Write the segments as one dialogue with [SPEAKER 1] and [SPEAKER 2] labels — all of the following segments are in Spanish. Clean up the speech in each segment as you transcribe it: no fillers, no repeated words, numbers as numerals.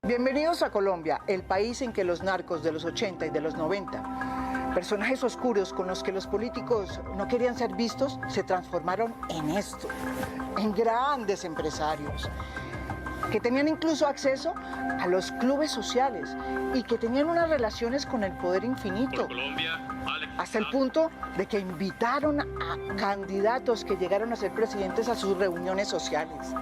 [SPEAKER 1] Bienvenidos a Colombia, el país en que los narcos de los 80 y de los 90, personajes oscuros con los que los políticos no querían ser vistos, se transformaron en esto, en grandes empresarios, que tenían incluso acceso a los clubes sociales y que tenían unas relaciones con el poder infinito, hasta el punto de que invitaron a candidatos que llegaron a ser presidentes a sus reuniones sociales.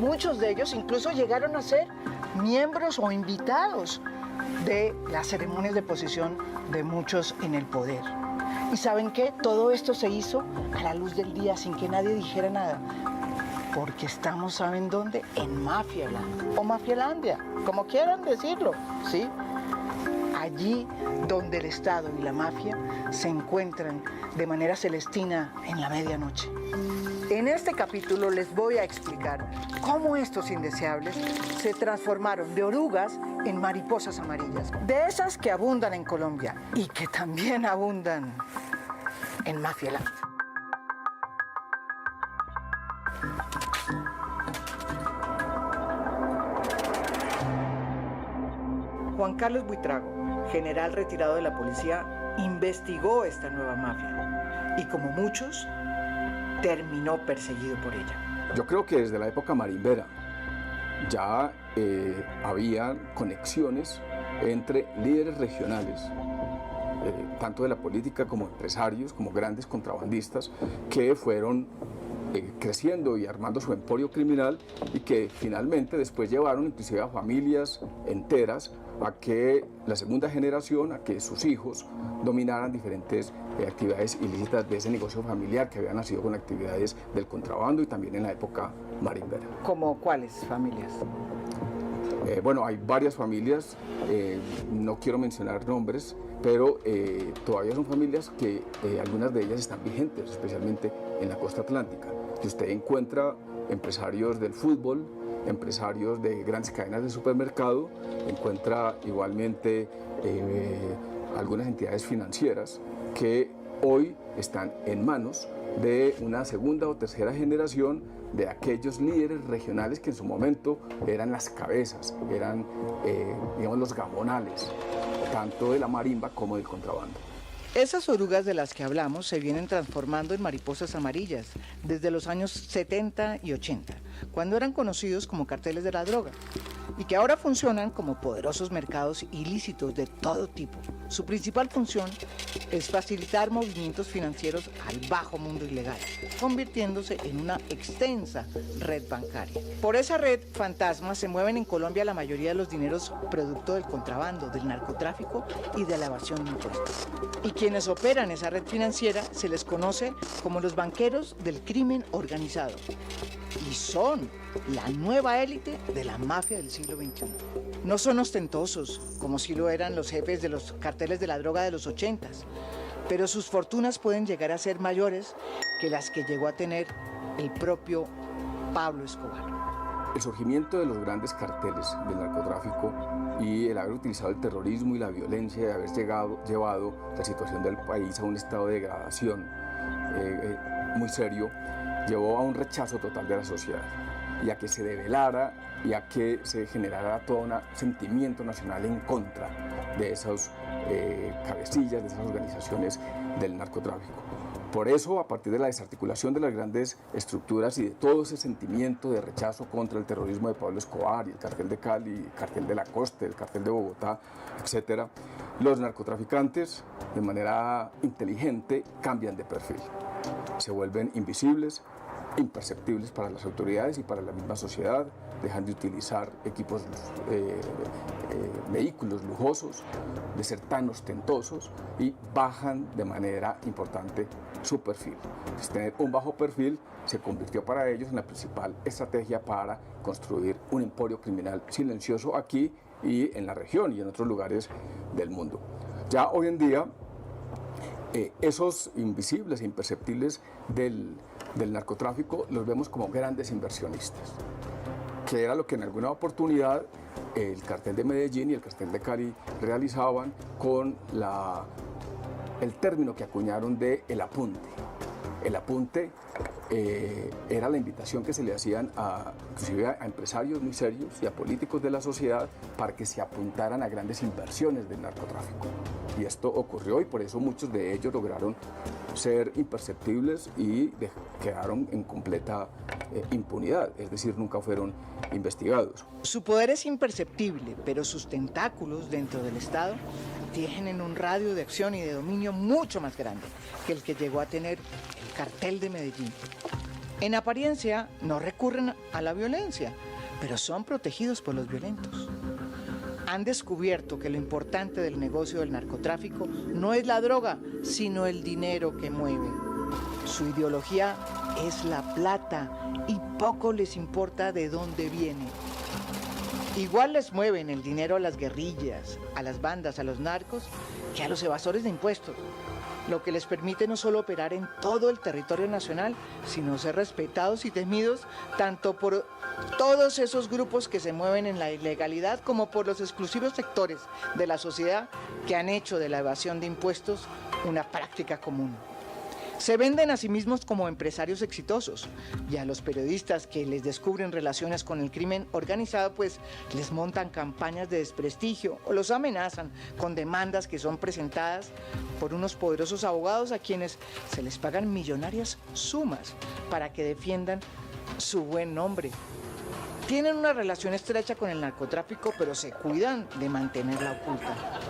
[SPEAKER 1] Muchos de ellos incluso llegaron a ser miembros o invitados de las ceremonias de posesión de muchos en el poder. ¿Y saben qué? Todo esto se hizo a la luz del día, sin que nadie dijera nada. Porque estamos, ¿saben dónde? En Mafialand, o Mafialandia, como quieran decirlo, ¿sí? Allí donde el Estado y la mafia se encuentran de manera celestina en la medianoche. En este capítulo les voy a explicar cómo estos indeseables se transformaron de orugas en mariposas amarillas, de esas que abundan en Colombia y que también abundan en Mafialand. Juan Carlos Buitrago, general retirado de la policía, investigó esta nueva mafia y, como muchos, terminó perseguido por ella.
[SPEAKER 2] Yo creo que desde la época marimbera ya había conexiones entre líderes regionales, tanto de la política como empresarios, como grandes contrabandistas, que fueron creciendo y armando su emporio criminal y que finalmente después llevaron inclusive a familias enteras a que la segunda generación, a que sus hijos dominaran diferentes actividades ilícitas de ese negocio familiar que había nacido con actividades del contrabando y también en la época marimbera.
[SPEAKER 1] ¿Cómo cuáles familias?
[SPEAKER 2] Bueno, hay varias familias, no quiero mencionar nombres, pero todavía son familias que algunas de ellas están vigentes, especialmente en la costa atlántica. Que usted encuentra empresarios del fútbol, empresarios de grandes cadenas de supermercado, encuentra igualmente algunas entidades financieras que hoy están en manos de una segunda o tercera generación de aquellos líderes regionales que en su momento eran las cabezas, eran digamos los gamonales, tanto de la marimba como del contrabando.
[SPEAKER 1] Esas orugas de las que hablamos se vienen transformando en mariposas amarillas desde los años 70 y 80, cuando eran conocidos como carteles de la droga, y que ahora funcionan como poderosos mercados ilícitos de todo tipo. Su principal función es facilitar movimientos financieros al bajo mundo ilegal, convirtiéndose en una extensa red bancaria. Por esa red fantasma se mueven en Colombia la mayoría de los dineros producto del contrabando, del narcotráfico y de la evasión de impuestos. Y quienes operan esa red financiera se les conoce como los banqueros del crimen organizado. Y son la nueva élite de la mafia del siglo XXI. No son ostentosos, como sí lo eran los jefes de los carteles de la droga de los 80s, pero sus fortunas pueden llegar a ser mayores que las que llegó a tener el propio Pablo Escobar.
[SPEAKER 2] El surgimiento de los grandes carteles del narcotráfico y el haber utilizado el terrorismo y la violencia de haber llevado la situación del país a un estado de degradación muy serio, llevó a un rechazo total de la sociedad y a que se develara y a que se generara todo un sentimiento nacional en contra de esas cabecillas, de esas organizaciones del narcotráfico. Por eso, a partir de la desarticulación de las grandes estructuras y de todo ese sentimiento de rechazo contra el terrorismo de Pablo Escobar y el cartel de Cali, el cartel de la costa, el cartel de Bogotá, etc., los narcotraficantes, de manera inteligente, cambian de perfil. Se vuelven invisibles, imperceptibles para las autoridades y para la misma sociedad, dejan de utilizar vehículos lujosos, de ser tan ostentosos y bajan de manera importante su perfil. Entonces, tener un bajo perfil se convirtió para ellos en la principal estrategia para construir un emporio criminal silencioso aquí y en la región y en otros lugares del mundo. Ya hoy en día, esos invisibles e imperceptibles del del narcotráfico los vemos como grandes inversionistas, que era lo que en alguna oportunidad el cartel de Medellín y el cartel de Cali realizaban con el término que acuñaron de el apunte. El apunte era la invitación que se le hacían inclusive a empresarios muy serios y a políticos de la sociedad para que se apuntaran a grandes inversiones del narcotráfico. Y esto ocurrió y por eso muchos de ellos lograron ser imperceptibles y quedaron en completa impunidad, es decir, nunca fueron investigados.
[SPEAKER 1] Su poder es imperceptible, pero sus tentáculos dentro del Estado tienen un radio de acción y de dominio mucho más grande que el que llegó a tener el cartel de Medellín. En apariencia no recurren a la violencia, pero son protegidos por los violentos. Han descubierto que lo importante del negocio del narcotráfico no es la droga, sino el dinero que mueve. Su ideología es la plata y poco les importa de dónde viene. Igual les mueven el dinero a las guerrillas, a las bandas, a los narcos, que a los evasores de impuestos, lo que les permite no solo operar en todo el territorio nacional, sino ser respetados y temidos tanto por todos esos grupos que se mueven en la ilegalidad como por los exclusivos sectores de la sociedad que han hecho de la evasión de impuestos una práctica común. Se venden a sí mismos como empresarios exitosos y a los periodistas que les descubren relaciones con el crimen organizado pues les montan campañas de desprestigio o los amenazan con demandas que son presentadas por unos poderosos abogados a quienes se les pagan millonarias sumas para que defiendan su buen nombre. Tienen una relación estrecha con el narcotráfico, pero se cuidan de mantenerla oculta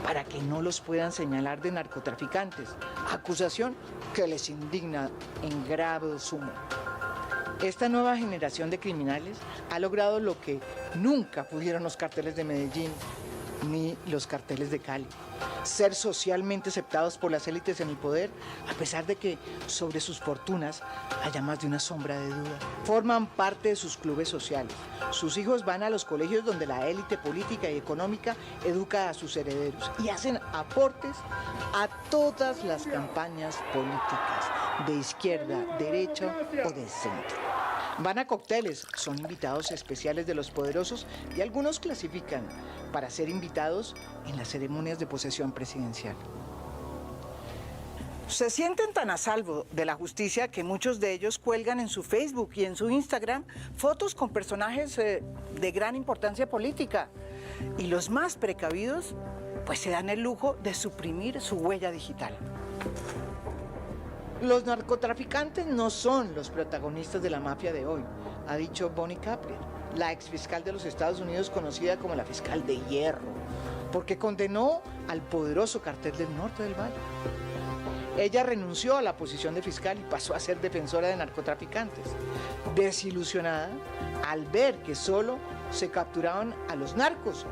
[SPEAKER 1] para que no los puedan señalar de narcotraficantes, acusación que les indigna en grave sumo. Esta nueva generación de criminales ha logrado lo que nunca pudieron los carteles de Medellín ni los carteles de Cali: ser socialmente aceptados por las élites en el poder, a pesar de que sobre sus fortunas haya más de una sombra de duda. Forman parte de sus clubes sociales. Sus hijos van a los colegios donde la élite política y económica educa a sus herederos y hacen aportes a todas las campañas políticas, de izquierda, derecha o de centro. Van a cócteles, son invitados especiales de los poderosos y algunos clasifican para ser invitados en las ceremonias de posesión presidencial. Se sienten tan a salvo de la justicia que muchos de ellos cuelgan en su Facebook y en su Instagram fotos con personajes de gran importancia política. Y los más precavidos pues se dan el lujo de suprimir su huella digital. Los narcotraficantes no son los protagonistas de la mafia de hoy, ha dicho Bonnie Kapler, la exfiscal de los Estados Unidos conocida como la fiscal de hierro, porque condenó al poderoso cartel del norte del Valle. Ella renunció a la posición de fiscal y pasó a ser defensora de narcotraficantes, desilusionada al ver que solo se capturaban a los narcos,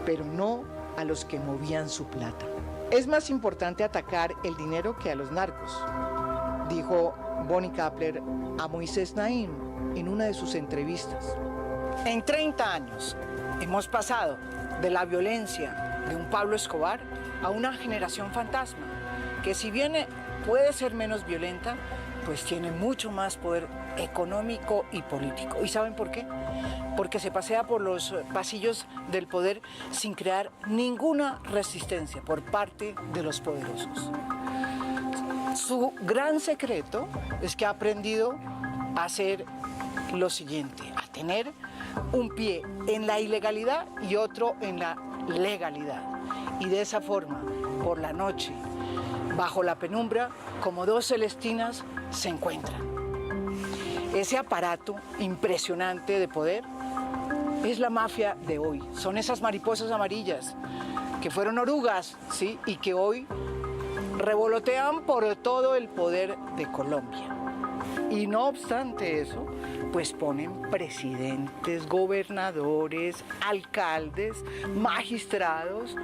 [SPEAKER 1] pero no a los que movían su plata. Es más importante atacar el dinero que a los narcos, dijo Bonnie Kapler a Moisés Naim en una de sus entrevistas. En 30 años hemos pasado de la violencia de un Pablo Escobar a una generación fantasma, que si bien puede ser menos violenta, pues tiene mucho más poder económico y político. ¿Y saben por qué? Porque se pasea por los pasillos del poder sin crear ninguna resistencia por parte de los poderosos. Su gran secreto es que ha aprendido a hacer lo siguiente: a tener un pie en la ilegalidad y otro en la legalidad. Y de esa forma, por la noche, bajo la penumbra, como dos celestinas se encuentran. Ese aparato impresionante de poder es la mafia de hoy. Son esas mariposas amarillas que fueron orugas, ¿sí? Y que hoy revolotean por todo el poder de Colombia. Y no obstante eso, pues ponen presidentes, gobernadores, alcaldes, magistrados,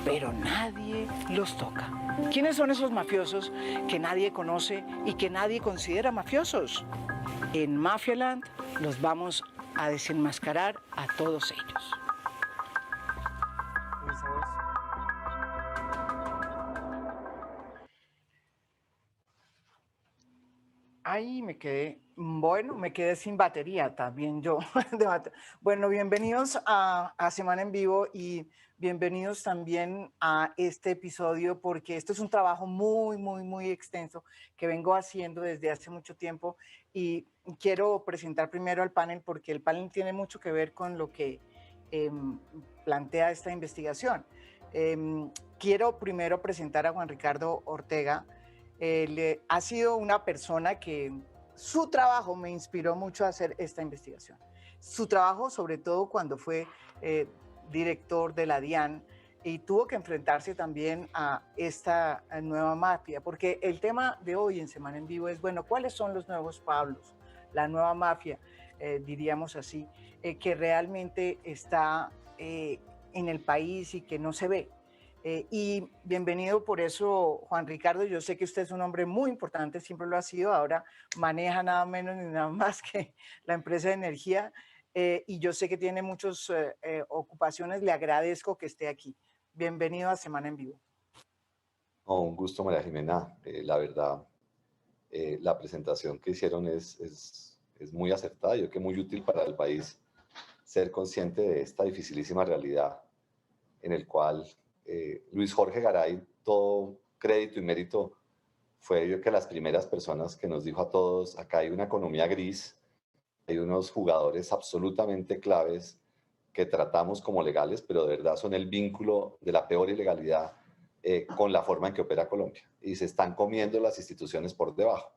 [SPEAKER 1] pero nadie los toca. ¿Quiénes son esos mafiosos que nadie conoce y que nadie considera mafiosos? En Mafialand los vamos a desenmascarar a todos ellos. Ay, me quedé, bueno, me quedé sin batería también yo. Bueno, bienvenidos a Semana en Vivo y bienvenidos también a este episodio porque esto es un trabajo muy extenso que vengo haciendo desde hace mucho tiempo y quiero presentar primero al panel porque el panel tiene mucho que ver con lo que plantea esta investigación. Quiero primero presentar a Juan Ricardo Ortega. Ha sido una persona que su trabajo me inspiró mucho a hacer esta investigación. Su trabajo, sobre todo cuando fue director de la DIAN y tuvo que enfrentarse también a esta nueva mafia, porque el tema de hoy en Semana en Vivo es, bueno, ¿cuáles son los nuevos Pablos? La nueva mafia, diríamos así, que realmente está en el país y que no se ve. Y bienvenido por eso, Juan Ricardo. Yo sé que usted es un hombre muy importante, siempre lo ha sido, ahora maneja nada menos ni nada más que la empresa de energía y yo sé que tiene muchas ocupaciones. Le agradezco que esté aquí. Bienvenido a Semana en Vivo.
[SPEAKER 3] Oh, un gusto, María Jimena. La verdad, la presentación que hicieron es muy acertada. Yo creo que muy útil para el país ser consciente de esta dificilísima realidad en el cual Luis Jorge Garay, todo crédito y mérito, fue yo que las primeras personas que nos dijo a todos, acá hay una economía gris, hay unos jugadores absolutamente claves que tratamos como legales, pero de verdad son el vínculo de la peor ilegalidad con la forma en que opera Colombia. Y se están comiendo las instituciones por debajo.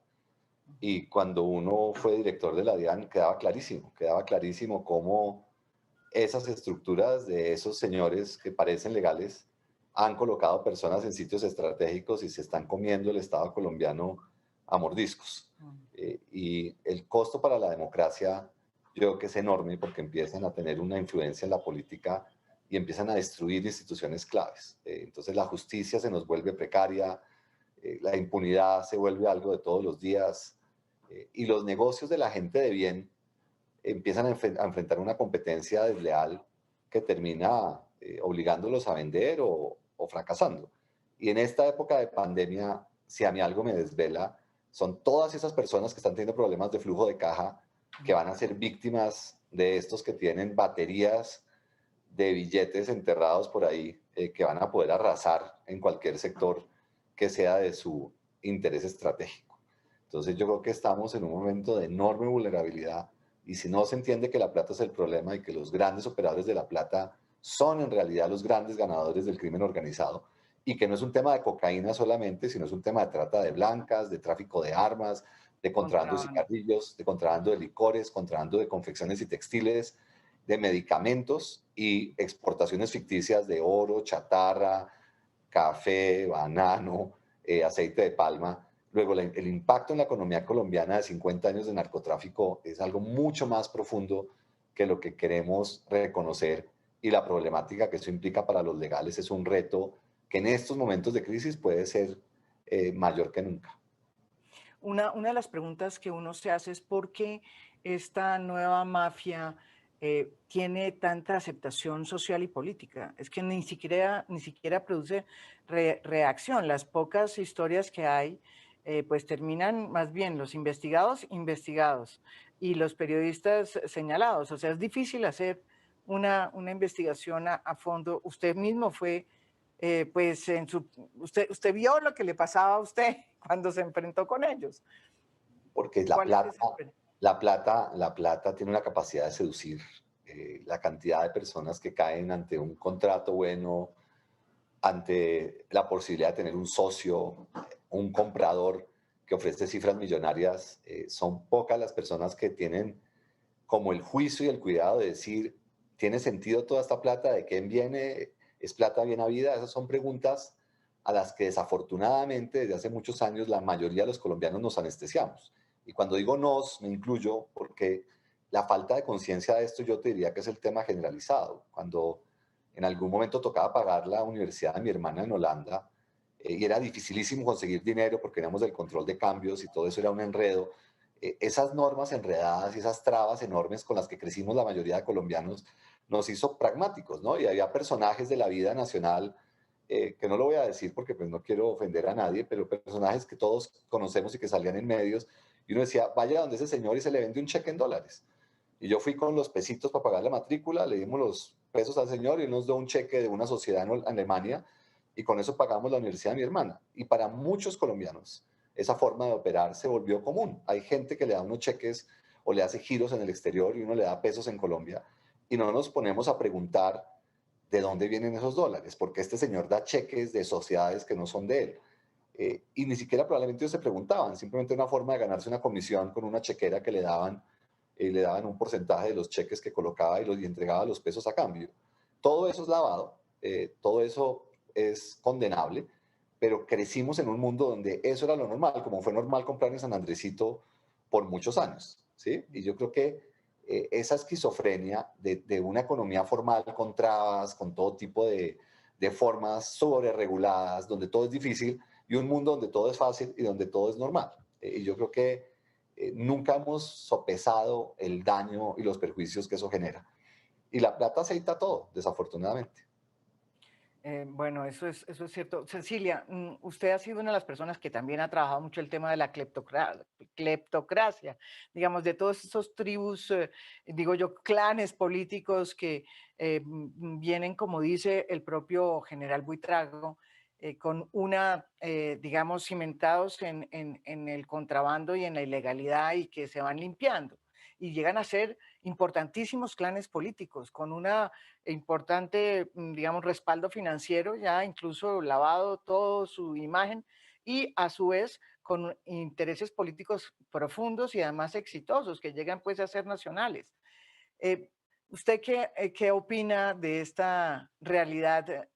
[SPEAKER 3] Y cuando uno fue director de la DIAN quedaba clarísimo cómo esas estructuras de esos señores que parecen legales han colocado personas en sitios estratégicos y se están comiendo el Estado colombiano a mordiscos. Y el costo para la democracia yo creo que es enorme porque empiezan a tener una influencia en la política y empiezan a destruir instituciones claves. Entonces la justicia se nos vuelve precaria, la impunidad se vuelve algo de todos los días y los negocios de la gente de bien empiezan a enfrentar una competencia desleal que termina obligándolos a vender o fracasando. Y en esta época de pandemia, si a mí algo me desvela, son todas esas personas que están teniendo problemas de flujo de caja, que van a ser víctimas de estos que tienen baterías de billetes enterrados por ahí, que van a poder arrasar en cualquier sector que sea de su interés estratégico. Entonces yo creo que estamos en un momento de enorme vulnerabilidad y si no se entiende que la plata es el problema y que los grandes operadores de la plata son en realidad los grandes ganadores del crimen organizado y que no es un tema de cocaína solamente, sino es un tema de trata de blancas, de tráfico de armas, de contrabando de cigarrillos, de contrabando de licores, contrabando de confecciones y textiles, de medicamentos y exportaciones ficticias de oro, chatarra, café, banano, aceite de palma. Luego, el impacto en la economía colombiana de 50 años de narcotráfico es algo mucho más profundo que lo que queremos reconocer y la problemática que eso implica para los legales es un reto que en estos momentos de crisis puede ser mayor que nunca.
[SPEAKER 1] Una de las preguntas que uno se hace es por qué esta nueva mafia tiene tanta aceptación social y política. Es que ni siquiera produce reacción. Las pocas historias que hay, pues terminan más bien los investigados y los periodistas señalados. O sea, es difícil hacer una investigación a fondo. Usted mismo fue pues usted vio lo que le pasaba a usted cuando se enfrentó con ellos.
[SPEAKER 3] Porque la plata tiene una capacidad de seducir. La cantidad de personas que caen ante un contrato bueno, ante la posibilidad de tener un socio, un comprador que ofrece cifras millonarias, son pocas las personas que tienen como el juicio y el cuidado de decir, ¿tiene sentido toda esta plata? ¿De quién viene? ¿Es plata bien habida? Esas son preguntas a las que desafortunadamente desde hace muchos años la mayoría de los colombianos nos anestesiamos. Y cuando digo nos, me incluyo porque la falta de conciencia de esto yo te diría que es el tema generalizado. Cuando en algún momento tocaba pagar la universidad de mi hermana en Holanda y era dificilísimo conseguir dinero porque teníamos el control de cambios y todo eso era un enredo, esas normas enredadas y esas trabas enormes con las que crecimos la mayoría de colombianos nos hizo pragmáticos, ¿no? Y había personajes de la vida nacional, que no lo voy a decir porque pues no quiero ofender a nadie, pero personajes que todos conocemos y que salían en medios Y uno decía, vaya donde ese señor y se le vende un cheque en dólares. Y yo fui con los pesitos para pagar la matrícula, le dimos los pesos al señor y nos dio un cheque de una sociedad en Alemania y con eso pagamos la universidad de mi hermana. Y para muchos colombianos, esa forma de operar se volvió común. Hay gente que le da unos cheques o le hace giros en el exterior y uno le da pesos en Colombia y no nos ponemos a preguntar de dónde vienen esos dólares, porque este señor da cheques de sociedades que no son de él. Y ni siquiera probablemente ellos se preguntaban, simplemente una forma de ganarse una comisión con una chequera que le daban un porcentaje de los cheques que colocaba y entregaba los pesos a cambio. Todo eso es lavado, todo eso es condenable, pero crecimos en un mundo donde eso era lo normal, como fue normal comprar en San Andresito por muchos años, ¿sí? Y yo creo que esa esquizofrenia de una economía formal con trabas, con todo tipo de formas sobre reguladas, donde todo es difícil, y un mundo donde todo es fácil y donde todo es normal. Y yo creo que nunca hemos sopesado el daño y los perjuicios que eso genera. Y la plata aceita todo, desafortunadamente.
[SPEAKER 1] Bueno, eso es cierto. Cecilia, usted ha sido una de las personas que también ha trabajado mucho el tema de la cleptocracia, digamos, de todos esos tribus, digo yo, clanes políticos que vienen, como dice el propio general Buitrago, con digamos, cimentados en el contrabando y en la ilegalidad y que se van limpiando. Y llegan a ser importantísimos clanes políticos, con una importante, digamos, respaldo financiero, ya incluso lavado todo su imagen y a su vez con intereses políticos profundos y además exitosos que llegan pues a ser nacionales. ¿Usted qué opina de esta realidad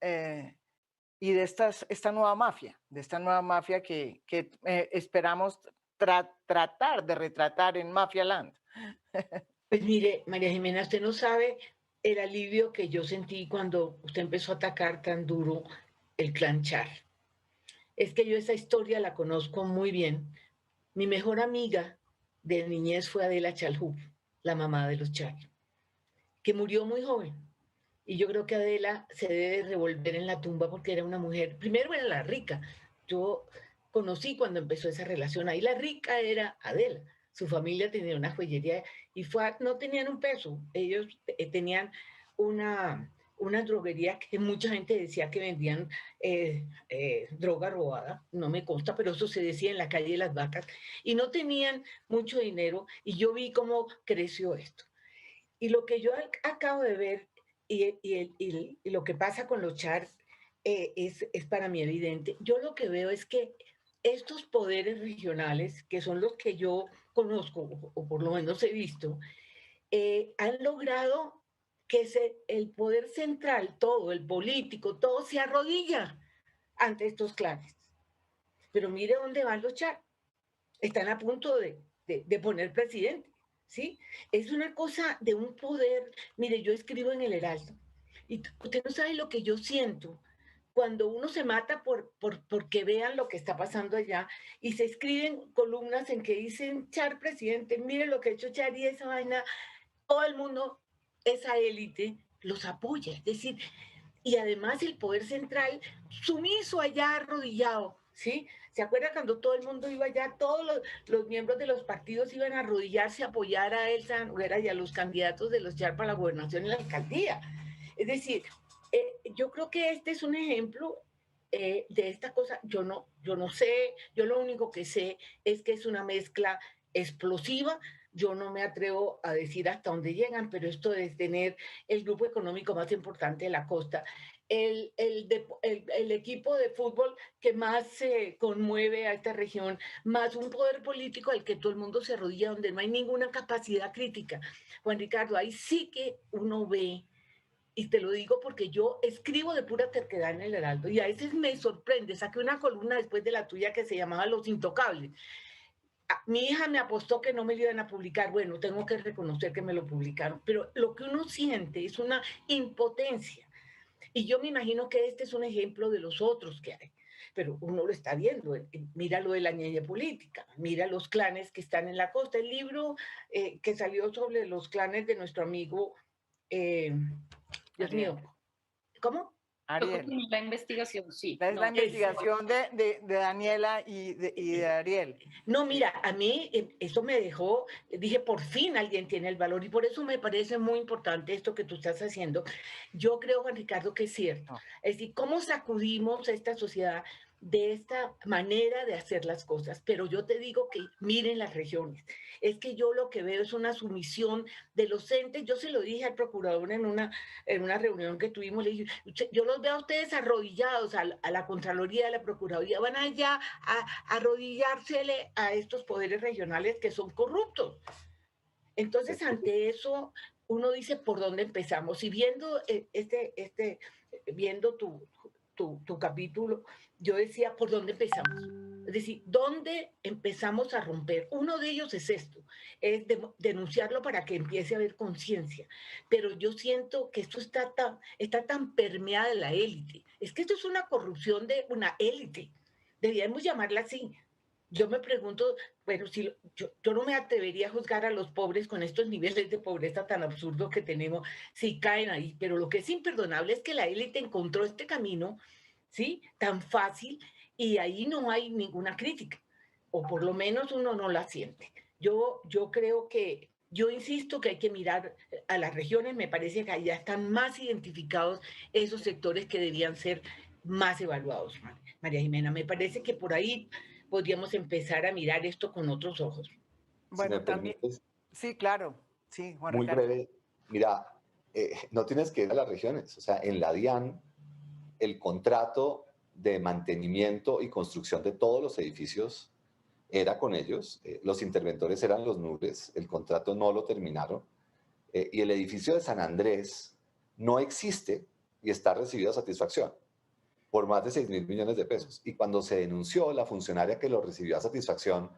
[SPEAKER 1] y de esta nueva mafia que esperamos tratar de retratar en Mafia Land?
[SPEAKER 4] Pues mire, María Jimena, usted no sabe el alivio que yo sentí cuando usted empezó a atacar tan duro el clan Char. Es que yo esa historia la conozco muy bien. Mi mejor amiga de niñez fue Adela Chalhub, la mamá de los Char, que murió muy joven. Y yo creo que Adela se debe revolver en la tumba porque era una mujer, primero era la rica. Yo conocí cuando empezó esa relación, ahí la rica era Adela. Su familia tenía una joyería y no tenían un peso. Ellos tenían una droguería que mucha gente decía que vendían droga robada, no me consta, pero eso se decía en la calle de las Vacas, y no tenían mucho dinero y yo vi cómo creció esto. Y lo que yo acabo de ver y lo que pasa con los Char es para mí evidente. Yo lo que veo es que estos poderes regionales, que son los que yo conozco, o por lo menos he visto, han logrado que el poder central, todo, el político, todo se arrodilla ante estos clanes. Pero mire dónde van los Char. Están a punto de poner presidente. ¿Sí? Es una cosa de un poder. Mire, yo escribo en el Heraldo y usted no sabe lo que yo siento cuando uno se mata porque vean lo que está pasando allá y se escriben columnas en que dicen, Char presidente, mire lo que ha hecho Char y esa vaina, todo el mundo, esa élite, los apoya. Es decir, y además el poder central sumiso allá arrodillado, ¿sí? ¿Se acuerda cuando todo el mundo iba allá, todos los miembros de los partidos iban a arrodillarse a apoyar a Elsa Noguera y a los candidatos de los Char para la gobernación y la alcaldía? Es decir, yo creo que este es un ejemplo de esta cosa. Yo no sé, yo lo único que sé es que es una mezcla explosiva. Yo no me atrevo a decir hasta dónde llegan, pero esto de tener el grupo económico más importante de la costa, el equipo de fútbol que más se conmueve a esta región, más un poder político al que todo el mundo se arrodilla, donde no hay ninguna capacidad crítica. Juan Ricardo, ahí sí que uno ve, y te lo digo porque yo escribo de pura terquedad en el Heraldo, y a veces me sorprende, saqué una columna después de la tuya que se llamaba Los Intocables. Mi hija me apostó que no me lo iban a publicar. Bueno, tengo que reconocer que me lo publicaron, pero lo que uno siente es una impotencia. Y yo me imagino que este es un ejemplo de los otros que hay, pero uno lo está viendo. Mira lo de la ñeñe política, mira los clanes que están en la costa. El libro que salió sobre los clanes de nuestro amigo, Dios mío, ¿cómo?
[SPEAKER 5] Yo
[SPEAKER 1] Ariel.
[SPEAKER 5] continué la investigación, sí.
[SPEAKER 1] Es la
[SPEAKER 5] No,
[SPEAKER 1] investigación de Daniela y de Ariel.
[SPEAKER 4] No, mira, a mí eso me dejó, dije, por fin alguien tiene el valor y por eso me parece muy importante esto que tú estás haciendo. Yo creo, Juan Ricardo, que es cierto.
[SPEAKER 1] No.
[SPEAKER 4] Es decir, cómo sacudimos a esta sociedad de esta manera de hacer las cosas. Pero yo te digo que miren las regiones. Es que yo lo que veo es una sumisión de los entes. Yo se lo dije al procurador en una reunión que tuvimos, le dije, yo los veo a ustedes arrodillados a la Contraloría, a la Procuraduría, van allá a arrodillársele a estos poderes regionales que son corruptos. Entonces, ante eso, uno dice por dónde empezamos. Y viendo viendo tu capítulo, yo decía por dónde empezamos. Es decir, ¿dónde empezamos a romper? Uno de ellos es esto, es denunciarlo para que empiece a haber conciencia. Pero yo siento que esto está tan permeada en la élite. Es que esto es una corrupción de una élite. Deberíamos llamarla así. Yo me pregunto, bueno, si yo no me atrevería a juzgar a los pobres con estos niveles de pobreza tan absurdos que tenemos, si caen ahí, pero lo que es imperdonable es que la élite encontró este camino, ¿sí? Tan fácil y ahí no hay ninguna crítica, o por lo menos uno no la siente. Yo creo que, yo insisto que hay que mirar a las regiones, me parece que allá están más identificados esos sectores que debían ser más evaluados, María Jimena. Me parece que por ahí podríamos empezar a mirar esto con otros ojos.
[SPEAKER 3] Si
[SPEAKER 1] Bueno,
[SPEAKER 3] me
[SPEAKER 1] también,
[SPEAKER 3] permites,
[SPEAKER 1] sí, claro, sí, Juan
[SPEAKER 3] muy
[SPEAKER 1] Ricardo.
[SPEAKER 3] breve, mira, no tienes que ir a las regiones, o sea, en la DIAN el contrato de mantenimiento y construcción de todos los edificios era con ellos, los interventores eran los NURES, el contrato no lo terminaron, y el edificio de San Andrés no existe y está recibido a satisfacción por más de 6.000 millones de pesos. Y cuando se denunció, la funcionaria que lo recibió a satisfacción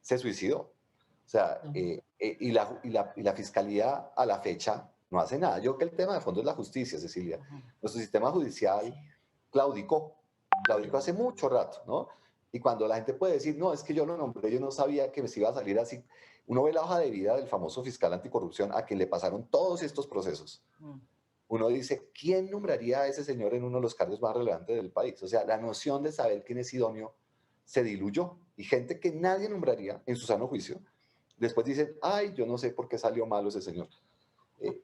[SPEAKER 3] se suicidó. O sea, y la fiscalía a la fecha no hace nada. Yo creo que el tema de fondo es la justicia, Cecilia. Nuestro sistema judicial claudicó hace mucho rato, ¿no? Y cuando la gente puede decir, no, es que yo lo nombré, yo no sabía que me iba a salir así. Uno ve la hoja de vida del famoso fiscal anticorrupción a quien le pasaron todos estos procesos. Uno dice, ¿quién nombraría a ese señor en uno de los cargos más relevantes del país? O sea, la noción de saber quién es idóneo se diluyó. Y gente que nadie nombraría en su sano juicio, después dicen, ay, yo no sé por qué salió malo ese señor.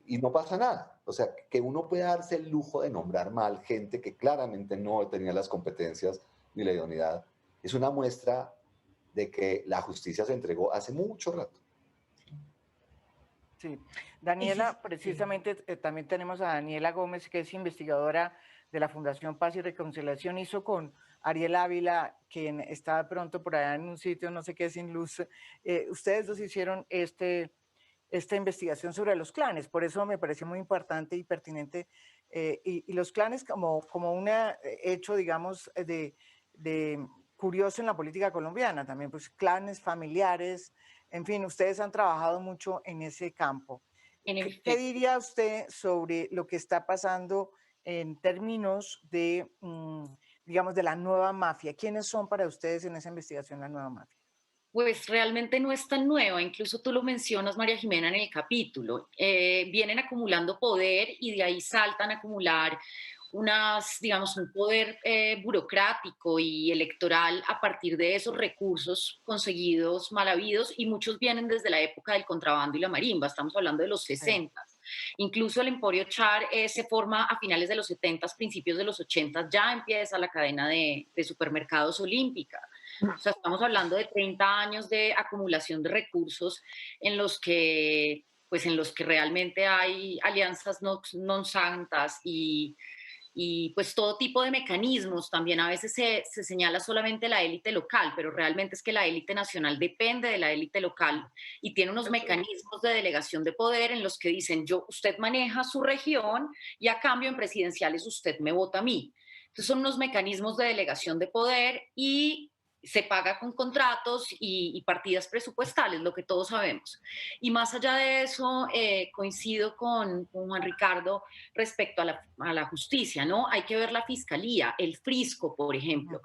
[SPEAKER 3] Y no pasa nada. O sea, que uno pueda darse el lujo de nombrar mal gente que claramente no tenía las competencias ni la idoneidad, es una muestra de que la justicia se entregó hace mucho rato.
[SPEAKER 1] Sí, Daniela, precisamente también tenemos a Daniela Gómez, que es investigadora de la Fundación Paz y Reconciliación, hizo con Ariel Ávila, quien está pronto por allá en un sitio, no sé qué, sin luz. Ustedes dos hicieron esta investigación sobre los clanes, por eso me pareció muy importante y pertinente, y los clanes como un hecho, digamos, de curioso en la política colombiana también, pues clanes familiares, en fin, ustedes han trabajado mucho en ese campo. ¿Qué diría usted sobre lo que está pasando en términos de, digamos, de la nueva mafia? ¿Quiénes son para ustedes en esa investigación la nueva mafia?
[SPEAKER 5] Pues realmente no es tan nueva, incluso tú lo mencionas, María Jimena, en el capítulo. Vienen acumulando poder y de ahí saltan a acumular digamos, un poder burocrático y electoral a partir de esos recursos conseguidos mal habidos, y muchos vienen desde la época del contrabando y la marimba, estamos hablando de los 60. Incluso el Emporio Char se forma a finales de los 70, principios de los 80, ya empieza la cadena de supermercados olímpica. O sea, estamos hablando de 30 años de acumulación de recursos en los que realmente hay alianzas non santas y pues todo tipo de mecanismos. También a veces se señala solamente la élite local, pero realmente es que la élite nacional depende de la élite local y tiene unos mecanismos de delegación de poder en los que dicen, usted maneja su región y a cambio en presidenciales usted me vota a mí. Entonces son unos mecanismos de delegación de poder y se paga con contratos y partidas presupuestales, lo que todos sabemos. Y más allá de eso, coincido con Juan Ricardo respecto a la justicia, ¿no? Hay que ver la fiscalía, el Frisco, por ejemplo.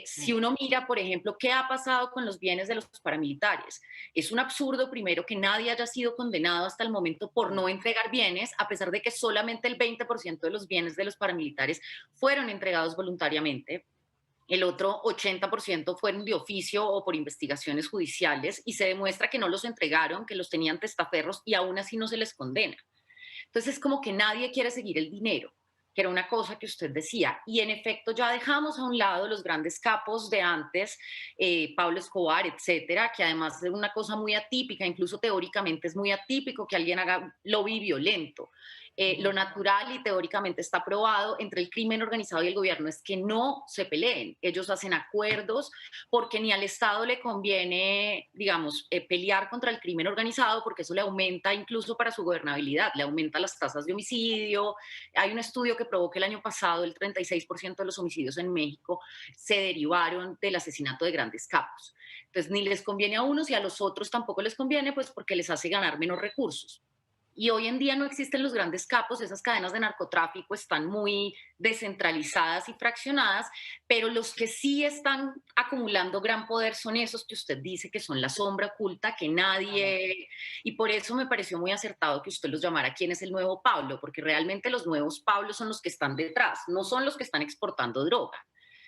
[SPEAKER 5] Si uno mira, por ejemplo, qué ha pasado con los bienes de los paramilitares, es un absurdo, primero, que nadie haya sido condenado hasta el momento por no entregar bienes, a pesar de que solamente el 20% de los bienes de los paramilitares fueron entregados voluntariamente. El otro 80% fueron de oficio o por investigaciones judiciales y se demuestra que no los entregaron, que los tenían testaferros y aún así no se les condena. Entonces es como que nadie quiere seguir el dinero, que era una cosa que usted decía. Y en efecto ya dejamos a un lado los grandes capos de antes, Pablo Escobar, etcétera, que además es una cosa muy atípica, incluso teóricamente es muy atípico que alguien haga lobby violento. Lo natural y teóricamente está probado entre el crimen organizado y el gobierno es que no se peleen. Ellos hacen acuerdos porque ni al Estado le conviene, digamos, pelear contra el crimen organizado porque eso le aumenta incluso para su gobernabilidad, le aumenta las tasas de homicidio. Hay un estudio que probó que el año pasado el 36% de los homicidios en México se derivaron del asesinato de grandes capos. Entonces, ni les conviene a unos y a los otros tampoco les conviene, pues porque les hace ganar menos recursos. Y hoy en día no existen los grandes capos, esas cadenas de narcotráfico están muy descentralizadas y fraccionadas, pero los que sí están acumulando gran poder son esos que usted dice que son la sombra oculta, que nadie... Y por eso me pareció muy acertado que usted los llamara quién es el nuevo Pablo, porque realmente los nuevos Pablos son los que están detrás, no son los que están exportando droga.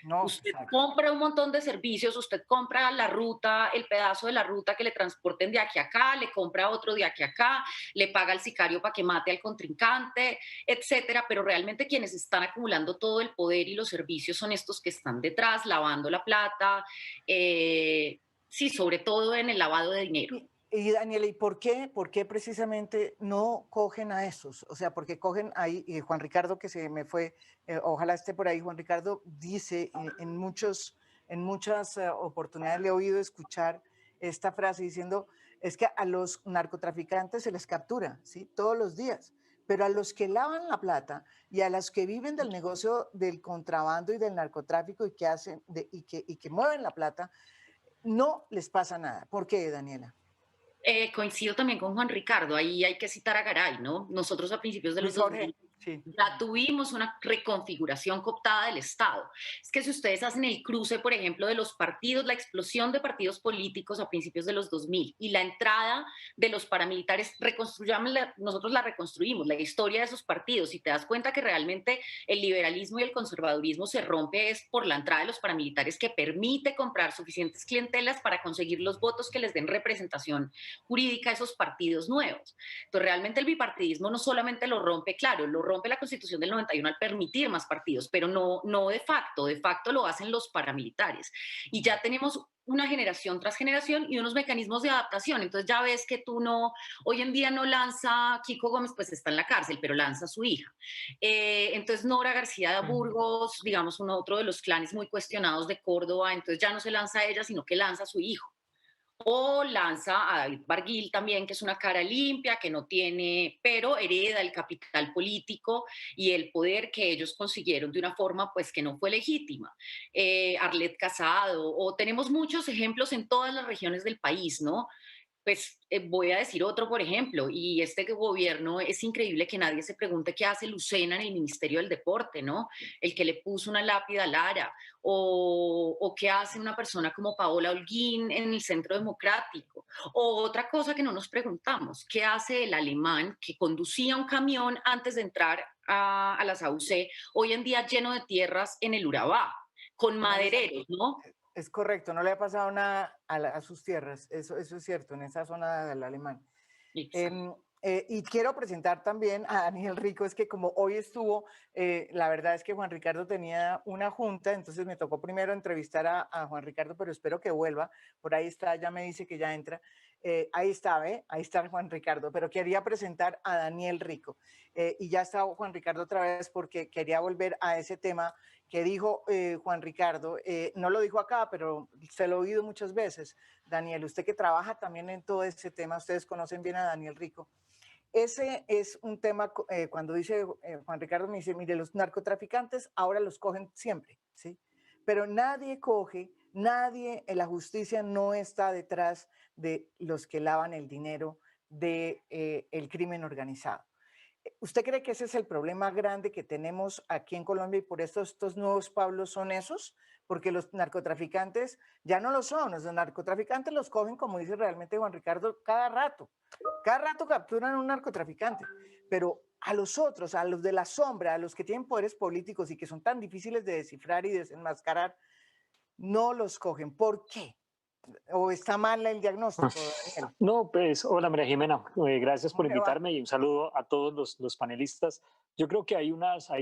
[SPEAKER 1] No,
[SPEAKER 5] Usted
[SPEAKER 1] exacto.
[SPEAKER 5] compra un montón de servicios, usted compra la ruta, el pedazo de la ruta que le transporten de aquí a acá, le compra otro de aquí a acá, le paga al sicario para que mate al contrincante, etcétera, pero realmente quienes están acumulando todo el poder y los servicios son estos que están detrás, lavando la plata, sí, sobre todo en el lavado de dinero.
[SPEAKER 1] Y Daniela, ¿y por qué precisamente no cogen a esos? O sea, porque cogen ahí, y Juan Ricardo, que se me fue, ojalá esté por ahí, Juan Ricardo dice en muchas oportunidades le he oído escuchar esta frase diciendo, es que a los narcotraficantes se les captura, ¿sí? Todos los días, pero a los que lavan la plata y a los que viven del negocio del contrabando y del narcotráfico y que hacen, y que mueven la plata, no les pasa nada. ¿Por qué, Daniela?
[SPEAKER 5] Coincido también con Juan Ricardo, ahí hay que citar a Garay, ¿no? Nosotros a principios de los
[SPEAKER 1] Luis
[SPEAKER 5] 2000
[SPEAKER 1] Jorge, sí.
[SPEAKER 5] ya tuvimos una reconfiguración cooptada del Estado. Es que si ustedes hacen el cruce, por ejemplo, de los partidos, la explosión de partidos políticos a principios de los 2000 y la entrada de los paramilitares, nosotros la reconstruimos, la historia de esos partidos, y te das cuenta que realmente el liberalismo y el conservadurismo se rompe es por la entrada de los paramilitares que permite comprar suficientes clientelas para conseguir los votos que les den representación jurídica a esos partidos nuevos. Entonces, realmente el bipartidismo no solamente lo rompe, claro, lo rompe la Constitución del 91 al permitir más partidos, pero no de facto lo hacen los paramilitares. Y ya tenemos una generación tras generación y unos mecanismos de adaptación. Entonces ya ves que hoy en día no lanza Kiko Gómez, pues está en la cárcel, pero lanza a su hija. Entonces Nora García de Burgos, digamos, otro de los clanes muy cuestionados de Córdoba, entonces ya no se lanza a ella, sino que lanza a su hijo. O lanza a David Barguil también, que es una cara limpia, que no tiene, pero hereda el capital político y el poder que ellos consiguieron de una forma pues que no fue legítima. Arlet Casado, o tenemos muchos ejemplos en todas las regiones del país, ¿no? Pues voy a decir otro, por ejemplo, y este gobierno es increíble que nadie se pregunte qué hace Lucena en el Ministerio del Deporte, ¿no? El que le puso una lápida a Lara, o qué hace una persona como Paola Holguín en el Centro Democrático, o otra cosa que no nos preguntamos, ¿qué hace el alemán que conducía un camión antes de entrar a las AUC, hoy en día lleno de tierras en el Urabá, con madereros, ¿no?
[SPEAKER 1] Es correcto, no le ha pasado nada a sus tierras, eso es cierto, en esa zona del alemán. Y quiero presentar también a Daniel Rico, es que como hoy estuvo, la verdad es que Juan Ricardo tenía una junta, entonces me tocó primero entrevistar a Juan Ricardo, pero espero que vuelva, por ahí está, ya me dice que ya entra. Ahí está, ahí está Juan Ricardo, pero quería presentar a Daniel Rico. Y ya está Juan Ricardo otra vez porque quería volver a ese tema que dijo Juan Ricardo, no lo dijo acá, pero se lo he oído muchas veces. Daniel, usted que trabaja también en todo ese tema, ustedes conocen bien a Daniel Rico. Ese es un tema, cuando dice Juan Ricardo, me dice, mire, los narcotraficantes ahora los cogen siempre, ¿sí? Pero nadie coge Nadie, la justicia no está detrás de los que lavan el dinero del el crimen organizado. ¿Usted cree que ese es el problema grande que tenemos aquí en Colombia y por eso estos nuevos Pablos son esos? Porque los narcotraficantes ya no lo son, los narcotraficantes los cogen, como dice realmente Juan Ricardo, cada rato capturan a un narcotraficante, pero a los otros, a los de la sombra, a los que tienen poderes políticos y que son tan difíciles de descifrar y desenmascarar, no los cogen. ¿Por qué? ¿O está mal el diagnóstico, Daniel?
[SPEAKER 6] No, pues, hola María Jimena, gracias
[SPEAKER 1] ¿Cómo
[SPEAKER 6] por
[SPEAKER 1] le va?
[SPEAKER 6] invitarme y un saludo a todos los panelistas. Yo creo que hay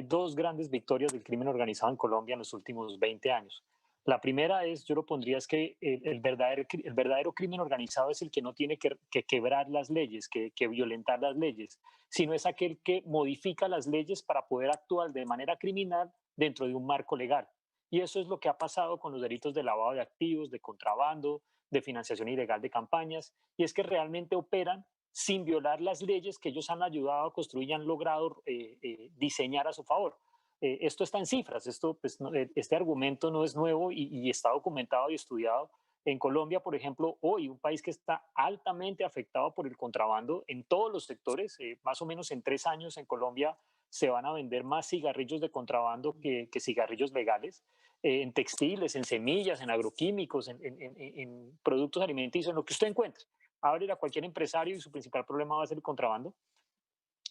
[SPEAKER 6] dos grandes victorias del crimen organizado en Colombia en los últimos 20 años. La primera es, yo lo pondría, es que el verdadero crimen organizado es el que no tiene que quebrar las leyes, que violentar las leyes, sino es aquel que modifica las leyes para poder actuar de manera criminal dentro de un marco legal. Y eso es lo que ha pasado con los delitos de lavado de activos, de contrabando, de financiación ilegal de campañas, y es que realmente operan sin violar las leyes que ellos han ayudado a construir y han logrado diseñar a su favor. Esto está en cifras, pues, este argumento no es nuevo y está documentado y estudiado. En Colombia, por ejemplo, hoy un país que está altamente afectado por el contrabando en todos los sectores, más o menos en 3 años en Colombia se van a vender más cigarrillos de contrabando que cigarrillos legales, en textiles, en semillas, en agroquímicos, en productos alimenticios, en lo que usted encuentre. Abre a cualquier empresario y su principal problema va a ser el contrabando.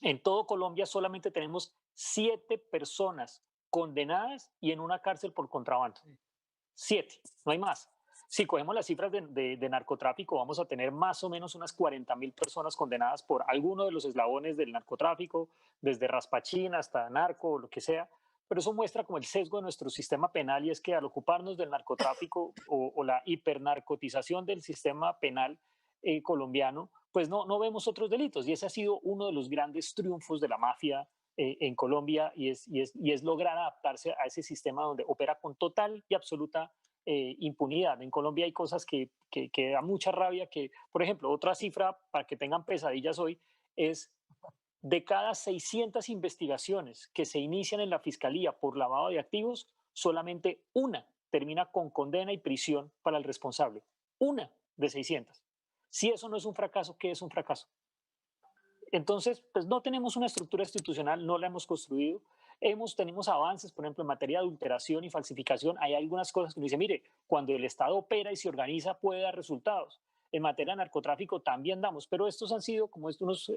[SPEAKER 6] En todo Colombia solamente tenemos 7 personas condenadas y en una cárcel por contrabando. 7, no hay más. Si cogemos las cifras de narcotráfico, vamos a tener más o menos unas 40.000 personas condenadas por alguno de los eslabones del narcotráfico, desde raspachín hasta narco o lo que sea. Pero eso muestra como el sesgo de nuestro sistema penal, y es que al ocuparnos del narcotráfico o la hipernarcotización del sistema penal colombiano, pues no vemos otros delitos. Y ese ha sido uno de los grandes triunfos de la mafia en Colombia, y es lograr adaptarse a ese sistema donde opera con total y absoluta impunidad. En Colombia hay cosas que da mucha rabia, que, por ejemplo, otra cifra para que tengan pesadillas hoy es: de cada 600 investigaciones que se inician en la Fiscalía por lavado de activos, solamente una termina con condena y prisión para el responsable. Una de 600. Si eso no es un fracaso, ¿qué es un fracaso? Entonces, pues no tenemos una estructura institucional, no la hemos construido. Tenemos avances, por ejemplo, en materia de adulteración y falsificación. Hay algunas cosas que uno dice, mire, cuando el Estado opera y se organiza puede dar resultados. En materia de narcotráfico también damos, pero estos han sido como unos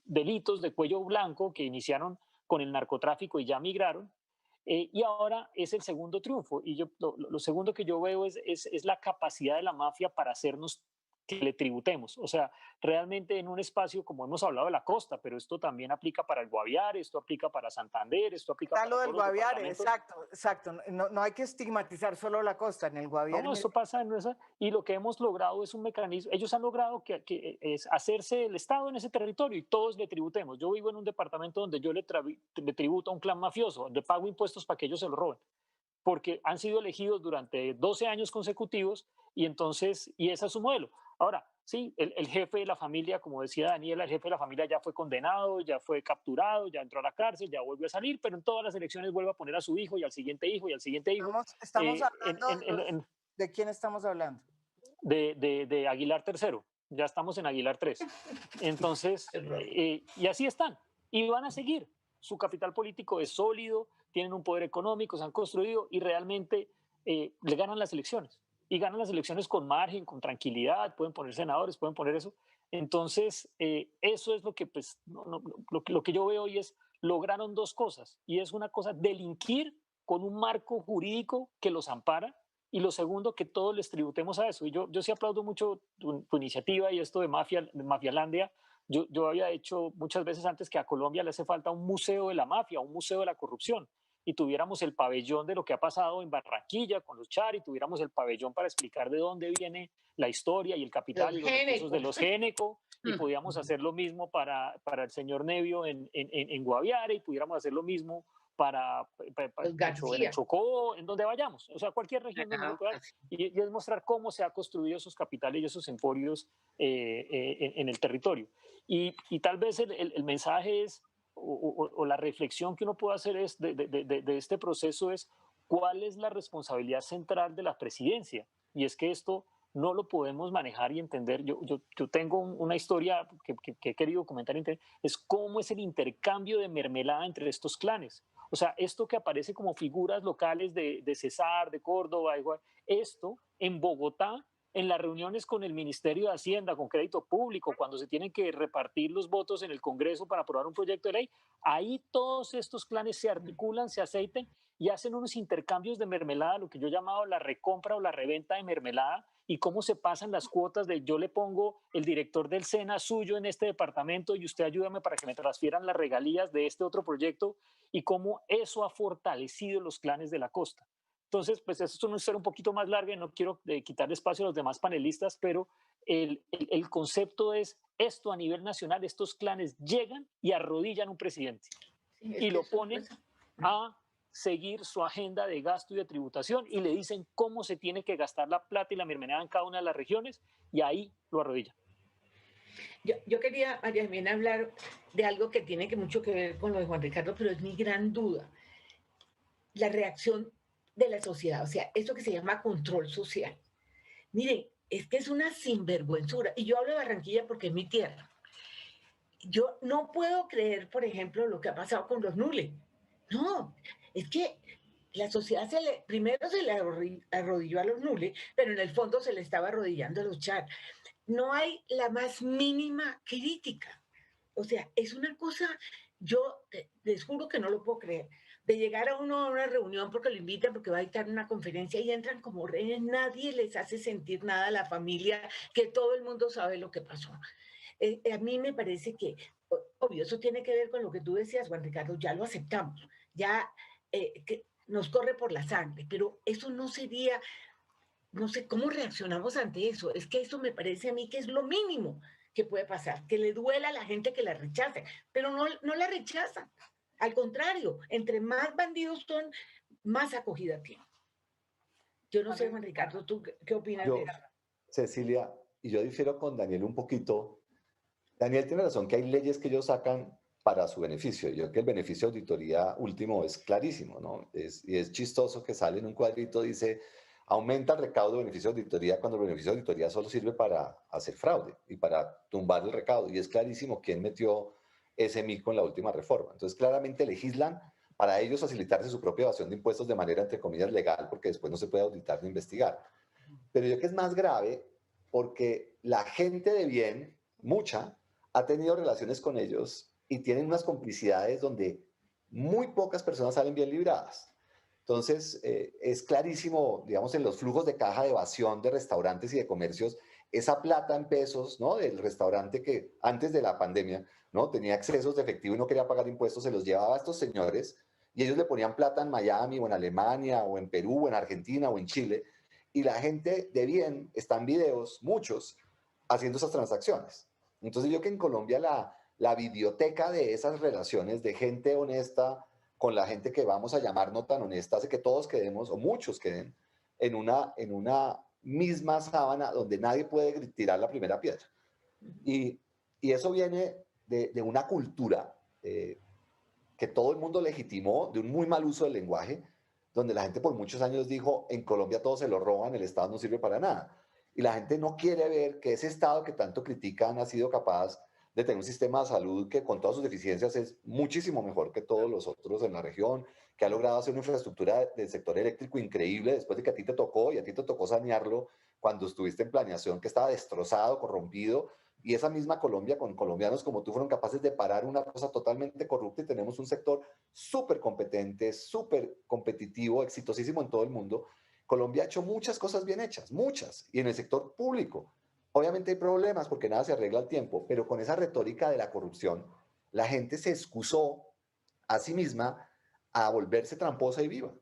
[SPEAKER 6] delitos de cuello blanco que iniciaron con el narcotráfico y ya migraron. Y ahora es el segundo triunfo. Y lo segundo que yo veo es la capacidad de la mafia para hacernos que le tributemos. O sea, realmente en un espacio, como hemos hablado de la costa, pero esto también aplica para el Guaviare, esto aplica para Santander, esto aplica
[SPEAKER 1] Está
[SPEAKER 6] para
[SPEAKER 1] lo del
[SPEAKER 6] todos los
[SPEAKER 1] Guaviare,
[SPEAKER 6] departamentos.
[SPEAKER 1] exacto, exacto. No, no hay que estigmatizar solo la costa. En el Guaviare,
[SPEAKER 6] No, esto pasa en esa, y lo que hemos logrado es un mecanismo. Ellos han logrado que es hacerse el Estado en ese territorio y todos le tributemos. Yo vivo en un departamento donde yo le tributo a un clan mafioso, le pago impuestos para que ellos se lo roben, porque han sido elegidos durante 12 años consecutivos, y entonces, y ese es su modelo. Ahora, sí, el jefe de la familia, como decía Daniela, el jefe de la familia ya fue condenado, ya fue capturado, ya entró a la cárcel, ya volvió a salir, pero en todas las elecciones vuelve a poner a su hijo y al siguiente hijo y al siguiente hijo.
[SPEAKER 1] estamos hablando ¿de quién estamos hablando?
[SPEAKER 6] De Aguilar tercero, ya estamos en Aguilar 3. Entonces, y así están, y van a seguir. Su capital político es sólido, tienen un poder económico, se han construido y realmente le ganan las elecciones. Y ganan las elecciones con margen, con tranquilidad, pueden poner senadores, pueden poner eso. Entonces, eso es lo que, pues, lo que yo veo hoy es, lograron dos cosas, y es una cosa, delinquir con un marco jurídico que los ampara, y lo segundo, que todos les tributemos a eso. Y yo sí aplaudo mucho tu iniciativa y esto de Mafialandia. Yo había hecho muchas veces antes que a Colombia le hace falta un museo de la mafia, un museo de la corrupción, y tuviéramos el pabellón de lo que ha pasado en Barranquilla con los Char, y tuviéramos el pabellón para explicar de dónde viene la historia y el capital y los recursos de los Géneco, y podíamos hacer lo mismo para el señor Nevio en Guaviare, y pudiéramos hacer lo mismo para en el Chocó, en donde vayamos, o sea, cualquier región donde uno pueda, y es mostrar cómo se ha construido esos capitales y esos emporios en el territorio. Y tal vez el mensaje es, o la reflexión que uno puede hacer es de este proceso es, ¿cuál es la responsabilidad central de la presidencia? Y es que esto no lo podemos manejar y entender. Yo tengo una historia que he querido comentar, es cómo es el intercambio de mermelada entre estos clanes. O sea, esto que aparece como figuras locales de Cesar, de Córdoba, igual, esto en Bogotá, en las reuniones con el Ministerio de Hacienda, con Crédito Público, cuando se tienen que repartir los votos en el Congreso para aprobar un proyecto de ley, ahí todos estos clanes se articulan, se aceitan y hacen unos intercambios de mermelada, lo que yo he llamado la recompra o la reventa de mermelada, y cómo se pasan las cuotas de yo le pongo el director del SENA suyo en este departamento y usted ayúdame para que me transfieran las regalías de este otro proyecto, y cómo eso ha fortalecido los clanes de la costa. Entonces, pues eso es una historia un poquito más larga y no quiero quitar espacio a los demás panelistas, pero el concepto es esto a nivel nacional, estos clanes llegan y arrodillan a un presidente y lo ponen a seguir su agenda de gasto y de tributación y le dicen cómo se tiene que gastar la plata y la mermelada en cada una de las regiones y ahí lo arrodillan.
[SPEAKER 4] Yo quería, María Jimena, hablar de algo que tiene mucho que ver con lo de Juan Ricardo, pero es mi gran duda. La reacción de la sociedad, o sea, eso que se llama control social. Miren, es que es una sinvergüenzura. Y yo hablo de Barranquilla porque es mi tierra. Yo no puedo creer, por ejemplo, lo que ha pasado con los nules. No, es que la sociedad primero se le arrodilló a los nules, pero en el fondo se le estaba arrodillando a los char. No hay la más mínima crítica. O sea, es una cosa, yo les juro que no lo puedo creer. De llegar a uno a una reunión porque lo invitan, porque va a dictar una conferencia y entran como reyes, nadie les hace sentir nada a la familia, que todo el mundo sabe lo que pasó. A mí me parece que, obvio, eso tiene que ver con lo que tú decías, Juan Ricardo, ya lo aceptamos, ya que nos corre por la sangre, pero eso no sería, no sé cómo reaccionamos ante eso. Es que eso me parece a mí que es lo mínimo que puede pasar, que le duela a la gente que la rechace, pero no la rechazan. Al contrario, entre más bandidos son, más acogida tienen. Yo no sé, Juan Ricardo, ¿tú qué opinas de eso?
[SPEAKER 3] Cecilia, y yo difiero con Daniel un poquito. Daniel tiene razón que hay leyes que ellos sacan para su beneficio. Yo creo que el beneficio de auditoría último es clarísimo, ¿no? Y es chistoso que sale en un cuadrito, dice, aumenta el recaudo de beneficio de auditoría cuando el beneficio de auditoría solo sirve para hacer fraude y para tumbar el recaudo. Y es clarísimo quién metió ese mico en la última reforma. Entonces, claramente legislan para ellos facilitarse su propia evasión de impuestos de manera, entre comillas, legal, porque después no se puede auditar ni investigar. Pero yo creo que es más grave porque la gente de bien, mucha, ha tenido relaciones con ellos y tienen unas complicidades donde muy pocas personas salen bien libradas. Entonces, es clarísimo, digamos, en los flujos de caja de evasión de restaurantes y de comercios, esa plata en pesos, ¿no? Del restaurante que antes de la pandemia, ¿no? Tenía excesos de efectivo y no quería pagar impuestos, se los llevaba a estos señores y ellos le ponían plata en Miami o en Alemania o en Perú o en Argentina o en Chile y la gente de bien está en videos, muchos, haciendo esas transacciones. Entonces yo que en Colombia la biblioteca de esas relaciones de gente honesta con la gente que vamos a llamar no tan honesta hace que todos quedemos, o muchos queden, en una misma sábana donde nadie puede tirar la primera piedra. Y eso viene de una cultura que todo el mundo legitimó, de un muy mal uso del lenguaje, donde la gente por muchos años dijo, en Colombia todo se lo roban, el Estado no sirve para nada. Y la gente no quiere ver que ese Estado que tanto critican ha sido capaz de tener un sistema de salud que con todas sus deficiencias es muchísimo mejor que todos los otros en la región, que ha logrado hacer una infraestructura del sector eléctrico increíble después de que a ti te tocó y a ti te tocó sanearlo cuando estuviste en planeación, que estaba destrozado, corrompido, y esa misma Colombia con colombianos como tú fueron capaces de parar una cosa totalmente corrupta y tenemos un sector súper competente, súper competitivo, exitosísimo en todo el mundo. Colombia ha hecho muchas cosas bien hechas, muchas, y en el sector público. Obviamente hay problemas porque nada se arregla al tiempo, pero con esa retórica de la corrupción, la gente se excusó a sí misma a volverse tramposa y viva.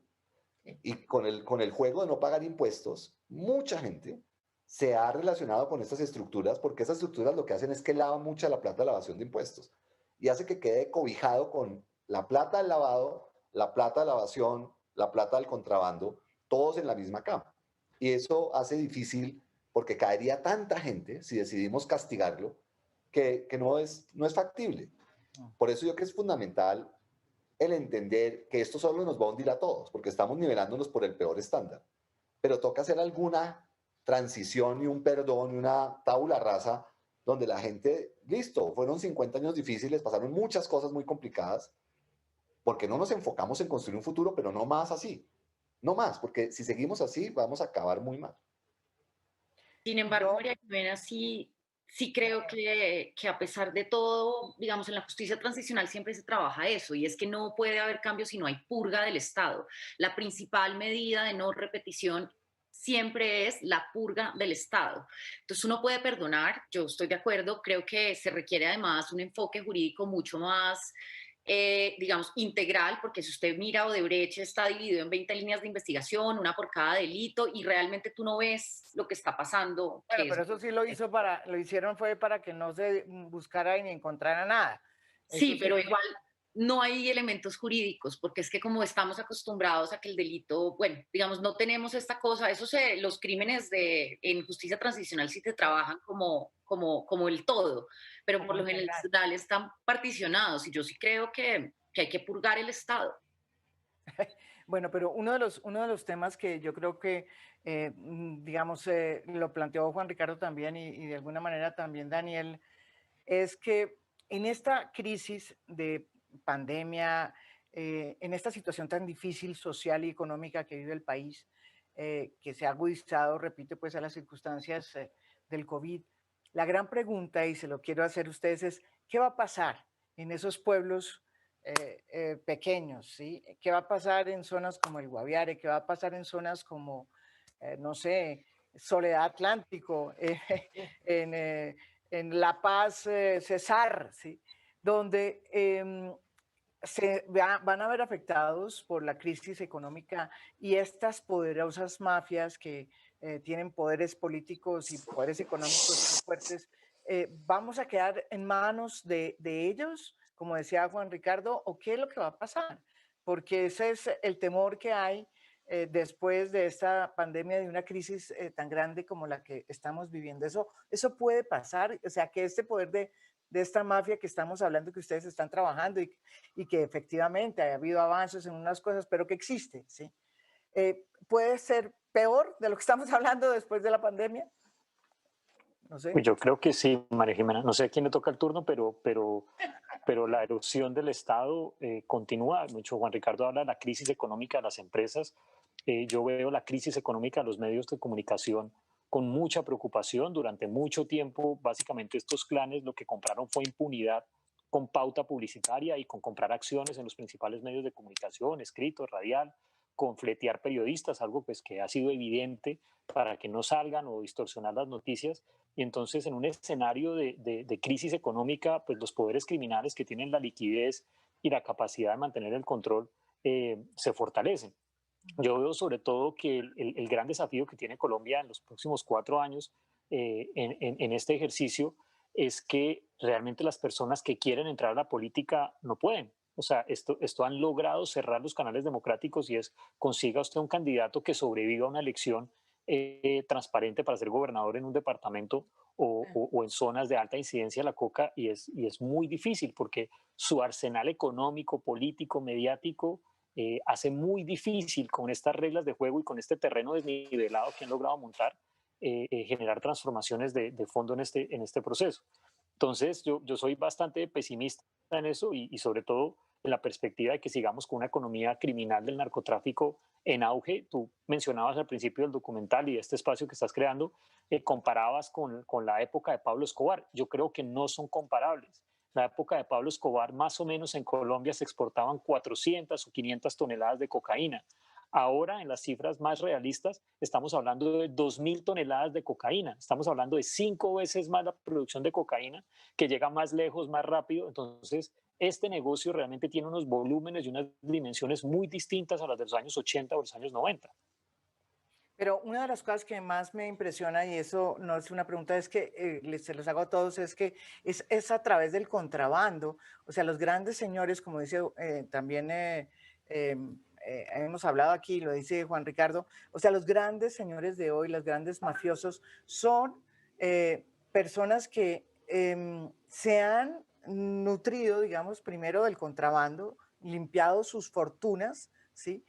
[SPEAKER 3] Y con el juego de no pagar impuestos, mucha gente se ha relacionado con estas estructuras porque esas estructuras lo que hacen es que lavan mucha la plata de la evasión de impuestos y hace que quede cobijado con la plata del lavado, la plata de la evasión, la plata del contrabando, todos en la misma cama. Y eso hace difícil porque caería tanta gente si decidimos castigarlo que no es factible. Por eso yo creo que es fundamental el entender que esto solo nos va a hundir a todos, porque estamos nivelándonos por el peor estándar. Pero toca hacer alguna transición y un perdón y una tabula rasa donde la gente, listo, fueron 50 años difíciles, pasaron muchas cosas muy complicadas, porque no nos enfocamos en construir un futuro, pero no más así. No más, porque si seguimos así vamos a acabar muy mal.
[SPEAKER 5] Sin embargo,
[SPEAKER 1] Yo,
[SPEAKER 5] María Jimena, sí creo que a pesar de todo, digamos, en la justicia transicional siempre se trabaja eso, y es que no puede haber cambio si no hay purga del Estado. La principal medida de no repetición siempre es la purga del Estado. Entonces uno puede perdonar, yo estoy de acuerdo, creo que se requiere además un enfoque jurídico mucho más digamos, integral, porque si usted mira Odebrecht está dividido en 20 líneas de investigación, una por cada delito, y realmente tú no ves lo que está pasando.
[SPEAKER 1] bueno, pero eso sí lo hicieron fue para que no se buscara ni encontrara nada. Eso
[SPEAKER 5] Sí,
[SPEAKER 1] sí
[SPEAKER 5] pero
[SPEAKER 1] fue.
[SPEAKER 5] igual no hay elementos jurídicos, porque es que como estamos acostumbrados a que el delito, bueno, digamos, no tenemos esta cosa, los crímenes en justicia transicional sí te trabajan como el todo, pero por
[SPEAKER 1] Como
[SPEAKER 5] lo
[SPEAKER 1] integral.
[SPEAKER 5] general están particionados, y yo sí creo que hay que purgar el Estado.
[SPEAKER 1] Bueno, pero uno de los temas que yo creo que, digamos, lo planteó Juan Ricardo también y de alguna manera también Daniel, es que en esta crisis de pandemia, en esta situación tan difícil social y económica que vive el país, que se ha agudizado, repito, pues a las circunstancias del COVID, la gran pregunta, y se lo quiero hacer a ustedes, es ¿qué va a pasar en esos pueblos pequeños? ¿Sí? ¿Qué va a pasar en zonas como el Guaviare? ¿Qué va a pasar en zonas como, no sé, Soledad Atlántico, en, en La Paz, Cesar, ¿sí? Donde van a ver afectados por la crisis económica y estas poderosas mafias que tienen poderes políticos y poderes económicos tan fuertes, ¿vamos a quedar en manos de ellos, como decía Juan Ricardo, o qué es lo que va a pasar? Porque ese es el temor que hay después de esta pandemia, de una crisis tan grande como la que estamos viviendo. Eso puede pasar, o sea, que este poder de esta mafia que estamos hablando, que ustedes están trabajando y que efectivamente ha habido avances en unas cosas, pero que existe, ¿sí? ¿Puede ser peor de lo que estamos hablando después de la pandemia? No sé.
[SPEAKER 6] Pues yo creo que sí, María Jimena. No sé a quién le toca el turno, pero la erosión del Estado continúa. Mucho Juan Ricardo habla de la crisis económica de las empresas. Yo veo la crisis económica de los medios de comunicación con mucha preocupación. Durante mucho tiempo, básicamente estos clanes lo que compraron fue impunidad con pauta publicitaria y con comprar acciones en los principales medios de comunicación, escrito, radial, con fletear periodistas, algo pues que ha sido evidente para que no salgan o distorsionar las noticias. Y entonces en un escenario de crisis económica, pues los poderes criminales que tienen la liquidez y la capacidad de mantener el control se fortalecen. Yo veo sobre todo que el gran desafío que tiene Colombia en los próximos 4 años en este ejercicio es que realmente las personas que quieren entrar a la política no pueden. O sea, esto han logrado cerrar los canales democráticos y es consiga usted un candidato que sobreviva a una elección transparente para ser gobernador en un departamento o en zonas de alta incidencia de la coca y es muy difícil porque su arsenal económico, político, mediático hace muy difícil con estas reglas de juego y con este terreno desnivelado que han logrado montar generar transformaciones de fondo en este proceso. Entonces, yo soy bastante pesimista en eso y sobre todo en la perspectiva de que sigamos con una economía criminal del narcotráfico en auge. Tú mencionabas al principio del documental y este espacio que estás creando, comparabas con la época de Pablo Escobar. Yo creo que no son comparables. La época de Pablo Escobar, más o menos en Colombia se exportaban 400 o 500 toneladas de cocaína. Ahora, en las cifras más realistas, estamos hablando de 2.000 toneladas de cocaína. Estamos hablando de 5 veces más la producción de cocaína, que llega más lejos, más rápido. Entonces, este negocio realmente tiene unos volúmenes y unas dimensiones muy distintas a las de los años 80 o los años 90.
[SPEAKER 1] Pero una de las cosas que más me impresiona, y eso no es una pregunta, es que se los hago a todos, es que es a través del contrabando. O sea, los grandes señores, como dice también hemos hablado aquí, lo dice Juan Ricardo, o sea, los grandes señores de hoy, los grandes mafiosos, son personas que se han nutrido, digamos, primero del contrabando limpiado sus fortunas, ¿sí?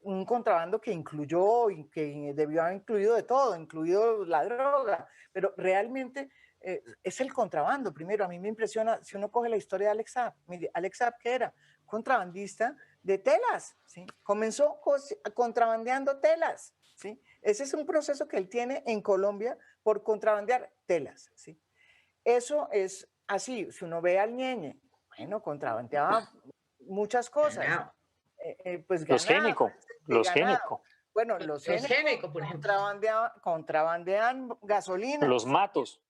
[SPEAKER 1] Un contrabando que incluyó y que debió haber incluido de todo, incluido la droga, pero realmente es el contrabando. Primero, a mí me impresiona, si uno coge la historia de Alex Saab, mire, Alex Saab, que era contrabandista de telas, ¿sí? Comenzó contrabandeando telas, ¿sí? Ese es un proceso que él tiene en Colombia por contrabandear telas, ¿sí? Eso es así, si uno ve al Ñeñe, bueno, contrabandeaba muchas cosas,
[SPEAKER 4] Ganado.
[SPEAKER 1] pues
[SPEAKER 6] Los
[SPEAKER 1] ganado,
[SPEAKER 6] Génico, los
[SPEAKER 1] ganado.
[SPEAKER 6] Génico,
[SPEAKER 1] Bueno, los
[SPEAKER 4] Los
[SPEAKER 1] Génicos
[SPEAKER 4] Génico, por ejemplo.
[SPEAKER 1] contrabandean gasolina.
[SPEAKER 6] los Matos,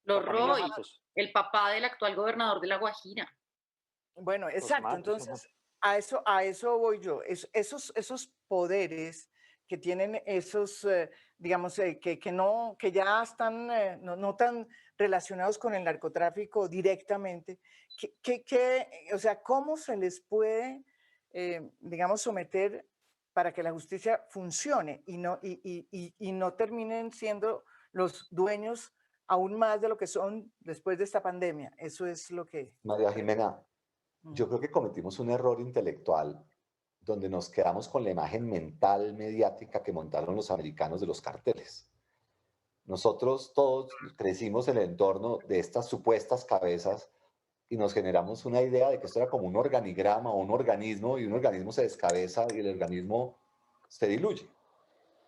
[SPEAKER 6] la
[SPEAKER 5] Los
[SPEAKER 6] familia
[SPEAKER 5] Roy,
[SPEAKER 6] Matos,
[SPEAKER 5] el papá del actual gobernador de La Guajira.
[SPEAKER 1] Bueno,
[SPEAKER 6] los
[SPEAKER 1] exacto.
[SPEAKER 6] Matos. Ajá.
[SPEAKER 1] Entonces, a eso voy yo. Esos poderes que tienen esos, digamos, que ya están no tan relacionados con el narcotráfico directamente, o sea, ¿cómo se les puede, digamos, someter para que la justicia funcione y no terminen siendo los dueños aún más de lo que son después de esta pandemia? Eso es lo que
[SPEAKER 3] María
[SPEAKER 1] creo.
[SPEAKER 3] Jimena, yo
[SPEAKER 1] Mm.
[SPEAKER 3] creo que cometimos un error intelectual donde nos quedamos con la imagen mental mediática que montaron los americanos de los carteles. Nosotros todos crecimos en el entorno de estas supuestas cabezas y nos generamos una idea de que esto era como un organigrama o un organismo y un organismo se descabeza y el organismo se diluye.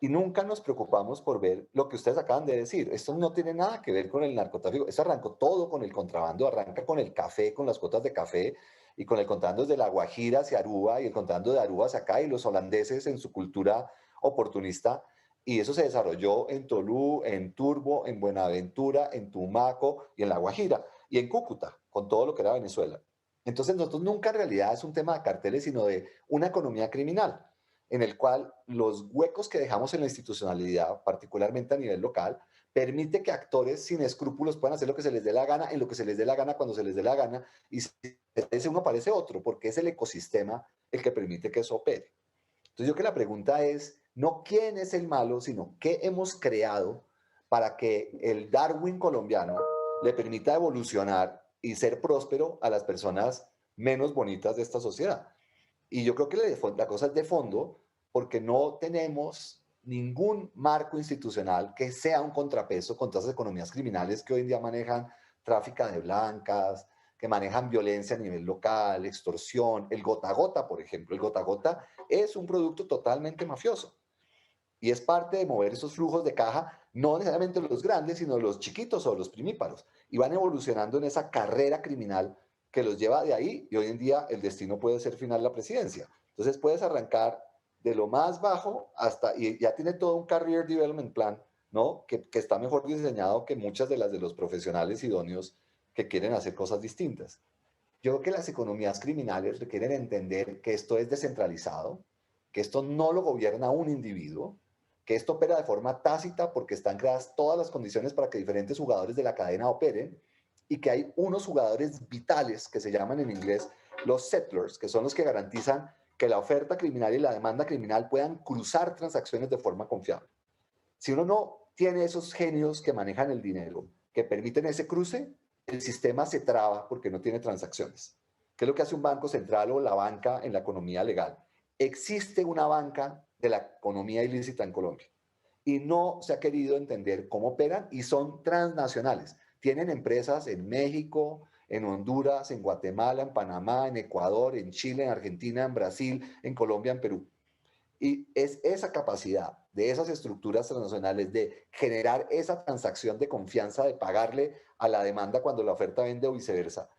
[SPEAKER 3] Y nunca nos preocupamos por ver lo que ustedes acaban de decir. Esto no tiene nada que ver con el narcotráfico. Esto arrancó todo con el contrabando, arranca con el café, con las cuotas de café y con el contrabando desde La Guajira hacia Aruba y el contrabando de Aruba hacia acá y los holandeses en su cultura oportunista. Y eso se desarrolló en Tolú, en Turbo, en Buenaventura, en Tumaco y en La Guajira y en Cúcuta, con todo lo que era Venezuela. Entonces nosotros nunca en realidad es un tema de carteles, sino de una economía criminal en el cual los huecos que dejamos en la institucionalidad, particularmente a nivel local, permite que actores sin escrúpulos puedan hacer lo que se les dé la gana, en lo que se les dé la gana, cuando se les dé la gana, y si ese uno aparece otro, porque es el ecosistema el que permite que eso opere. Entonces yo creo que la pregunta es, no quién es el malo, sino qué hemos creado para que el Darwin colombiano le permita evolucionar y ser próspero a las personas menos bonitas de esta sociedad. Y yo creo que la cosa es de fondo porque no tenemos ningún marco institucional que sea un contrapeso contra esas economías criminales que hoy en día manejan tráfico de blancas, que manejan violencia a nivel local, extorsión, el gota a gota, por ejemplo. El gota a gota es un producto totalmente mafioso y es parte de mover esos flujos de caja, no necesariamente los grandes, sino los chiquitos o los primíparos, y van evolucionando en esa carrera criminal que los lleva de ahí, y hoy en día el destino puede ser final la presidencia. Entonces puedes arrancar de lo más bajo hasta, y ya tiene todo un Career Development Plan, ¿no? Que está mejor diseñado que muchas de las de los profesionales idóneos que quieren hacer cosas distintas. Yo creo que las economías criminales requieren entender que esto es descentralizado, que esto no lo gobierna un individuo, que esto opera de forma tácita porque están creadas todas las condiciones para que diferentes jugadores de la cadena operen y que hay unos jugadores vitales que se llaman en inglés los settlers, que son los que garantizan que la oferta criminal y la demanda criminal puedan cruzar transacciones de forma confiable. Si uno no tiene esos genios que manejan el dinero, que permiten ese cruce, el sistema se traba porque no tiene transacciones. ¿Qué es lo que hace un banco central o la banca en la economía legal? Existe una banca de la economía ilícita en Colombia y no se ha querido entender cómo operan y son transnacionales. Tienen empresas en México, en Honduras, en Guatemala, en Panamá, en Ecuador, en Chile, en Argentina, en Brasil, en Colombia, en Perú. Y es esa capacidad de esas estructuras transnacionales de generar esa transacción de confianza, de pagarle a la demanda cuando la oferta vende o viceversa,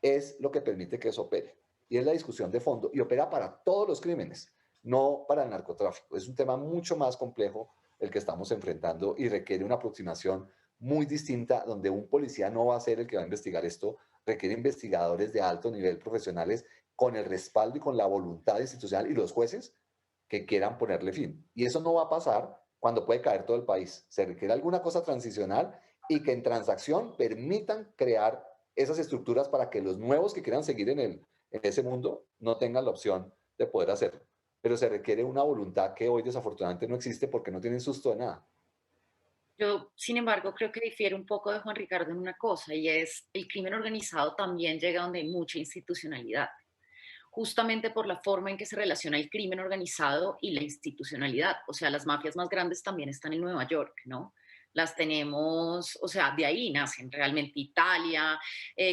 [SPEAKER 3] es lo que permite que eso opere. Y es la discusión de fondo. Y opera para todos los crímenes, no para el narcotráfico. Es un tema mucho más complejo el que estamos enfrentando y requiere una aproximación muy distinta, donde un policía no va a ser el que va a investigar esto, requiere investigadores de alto nivel profesionales con el respaldo y con la voluntad institucional y los jueces que quieran ponerle fin. Y eso no va a pasar cuando puede caer todo el país. Se requiere alguna cosa transicional y que en transacción permitan crear esas estructuras para que los nuevos que quieran seguir en ese mundo no tengan la opción de poder hacerlo. Pero se requiere una voluntad que hoy desafortunadamente no existe porque no tienen susto de nada.
[SPEAKER 5] Yo, sin embargo, creo que difiere un poco de Juan Ricardo en una cosa, y es el crimen organizado también llega donde hay mucha institucionalidad. justamente por la forma en que se relaciona el crimen organizado y la institucionalidad. O sea, las mafias más grandes también están en Nueva York, ¿no? Las tenemos, o sea, de ahí nacen realmente Italia,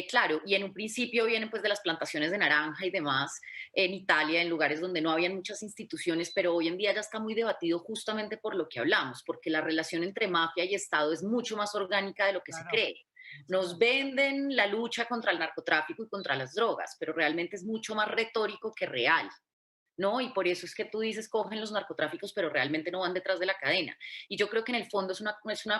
[SPEAKER 5] claro, y en un principio vienen pues de las plantaciones de naranja y demás en Italia, en lugares donde no habían muchas instituciones, pero hoy en día ya está muy debatido justamente por lo que hablamos, porque la relación entre mafia y Estado es mucho más orgánica de lo que se
[SPEAKER 1] Claro.
[SPEAKER 5] cree. Nos venden la lucha contra el narcotráfico y contra las drogas, pero realmente es mucho más retórico que real. ¿No? Y por eso es que tú dices, cogen los narcotráficos, pero realmente no van detrás de la cadena. Y yo creo que en el fondo es una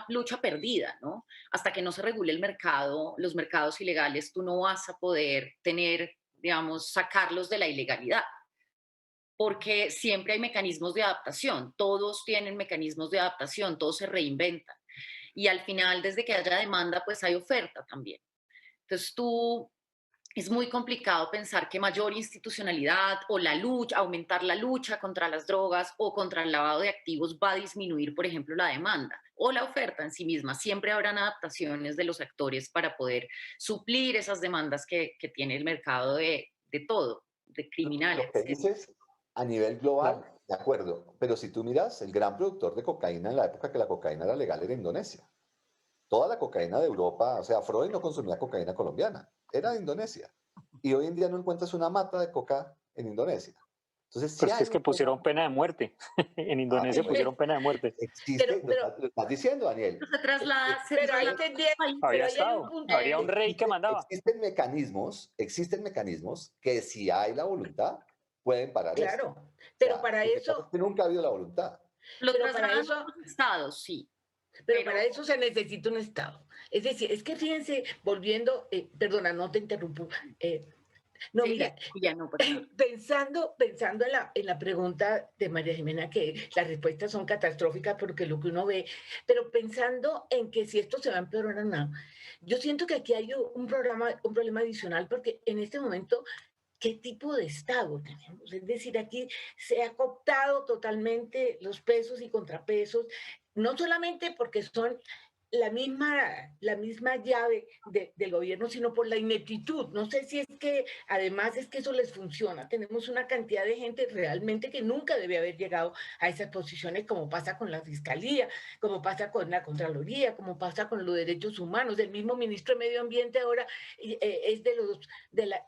[SPEAKER 5] lucha perdida, ¿no? Hasta que no se regule el mercado, los mercados ilegales, tú no vas a poder tener, digamos, sacarlos de la ilegalidad, porque siempre hay mecanismos de adaptación, todos tienen mecanismos de adaptación, todos se reinventan. Y al final, desde que haya demanda, pues hay oferta también. Entonces tú es muy complicado pensar que mayor institucionalidad o la lucha, aumentar la lucha contra las drogas o contra el lavado de activos va a disminuir, por ejemplo, la demanda o la oferta en sí misma. Siempre habrán adaptaciones de los actores para poder suplir esas demandas que tiene el mercado de todo, de
[SPEAKER 3] Lo
[SPEAKER 5] criminales.
[SPEAKER 3] que dices a nivel global,
[SPEAKER 6] Claro.
[SPEAKER 3] de acuerdo, pero si tú miras, el gran productor de cocaína en la época que la cocaína era legal era Indonesia. Toda la cocaína de Europa, o sea, Freud no consumía cocaína colombiana, era de Indonesia. Y hoy en día no encuentras una mata de coca en Indonesia. Entonces, sí
[SPEAKER 6] Pues que
[SPEAKER 3] hay
[SPEAKER 6] es que
[SPEAKER 3] un tema.
[SPEAKER 6] pusieron pena de muerte. En
[SPEAKER 3] Ah,
[SPEAKER 6] Indonesia
[SPEAKER 3] pues,
[SPEAKER 6] pusieron pena de muerte.
[SPEAKER 4] Pero,
[SPEAKER 3] existe,
[SPEAKER 4] pero,
[SPEAKER 3] lo estás diciendo, Daniel.
[SPEAKER 5] Se
[SPEAKER 4] pero ahí
[SPEAKER 5] traslada
[SPEAKER 4] tendría,
[SPEAKER 5] al país.
[SPEAKER 4] pero
[SPEAKER 6] Había
[SPEAKER 4] ahí hay un
[SPEAKER 6] estado,
[SPEAKER 4] punto.
[SPEAKER 6] habría un rey que mandaba.
[SPEAKER 3] Existen mecanismos que si hay la voluntad pueden parar esto.
[SPEAKER 4] Claro,
[SPEAKER 3] O
[SPEAKER 4] pero
[SPEAKER 3] sea,
[SPEAKER 4] para
[SPEAKER 3] lo que pasa es
[SPEAKER 4] eso,
[SPEAKER 3] que nunca ha habido la voluntad.
[SPEAKER 5] Lo
[SPEAKER 4] pero para
[SPEAKER 5] trasladan a
[SPEAKER 4] eso,
[SPEAKER 5] otros estados, sí,
[SPEAKER 4] pero
[SPEAKER 5] pero
[SPEAKER 4] para eso se necesita un Estado. Es decir, es que fíjense, volviendo, perdona, no te interrumpo. No,
[SPEAKER 5] sí,
[SPEAKER 4] mira,
[SPEAKER 5] ya no, perdón.
[SPEAKER 4] pensando en la pregunta de María Jimena, que las respuestas son catastróficas porque lo que uno ve, pero pensando en que si esto se va a empeorar o no, yo siento que aquí hay un problema adicional porque en este momento, ¿qué tipo de Estado tenemos? Es decir, aquí se ha cooptado totalmente los pesos y contrapesos, no solamente porque son la misma llave del gobierno, sino por la ineptitud. No sé si es que además es que eso les funciona. Tenemos una cantidad de gente realmente que nunca debe haber llegado a esas posiciones, como pasa con la Fiscalía, como pasa con la Contraloría, como pasa con los derechos humanos. El mismo ministro de Medio Ambiente ahora es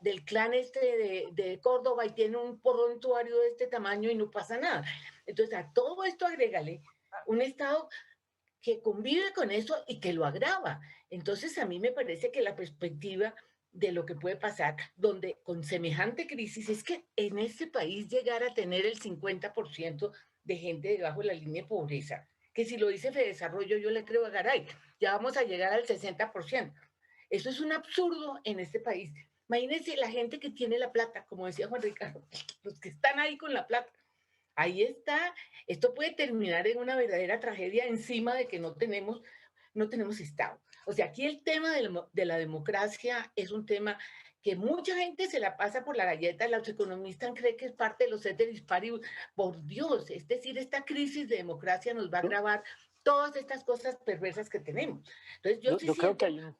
[SPEAKER 4] del clan este de Córdoba y tiene un prontuario de este tamaño y no pasa nada. Entonces, a todo esto agrégale un Estado que convive con eso y que lo agrava. Entonces, a mí me parece que la perspectiva de lo que puede pasar, donde con semejante crisis, es que en este país llegar a tener el 50% de gente debajo de la línea de pobreza, que si lo dice Fedesarrollo, yo le creo a Garay, ya vamos a llegar al 60%. Eso es un absurdo en este país. Imagínense la gente que tiene la plata, como decía Juan Ricardo, los que están ahí con la plata. Ahí está. Esto puede terminar en una verdadera tragedia encima de que no tenemos Estado. O sea, aquí el tema de la democracia es un tema que mucha gente se la pasa por la galleta, los economistas creen que es parte de los ceteris paribus. Por Dios, es decir, esta crisis de democracia nos va a
[SPEAKER 6] Yo,
[SPEAKER 4] agravar todas estas cosas perversas que tenemos. Entonces,
[SPEAKER 6] yo creo que hay un,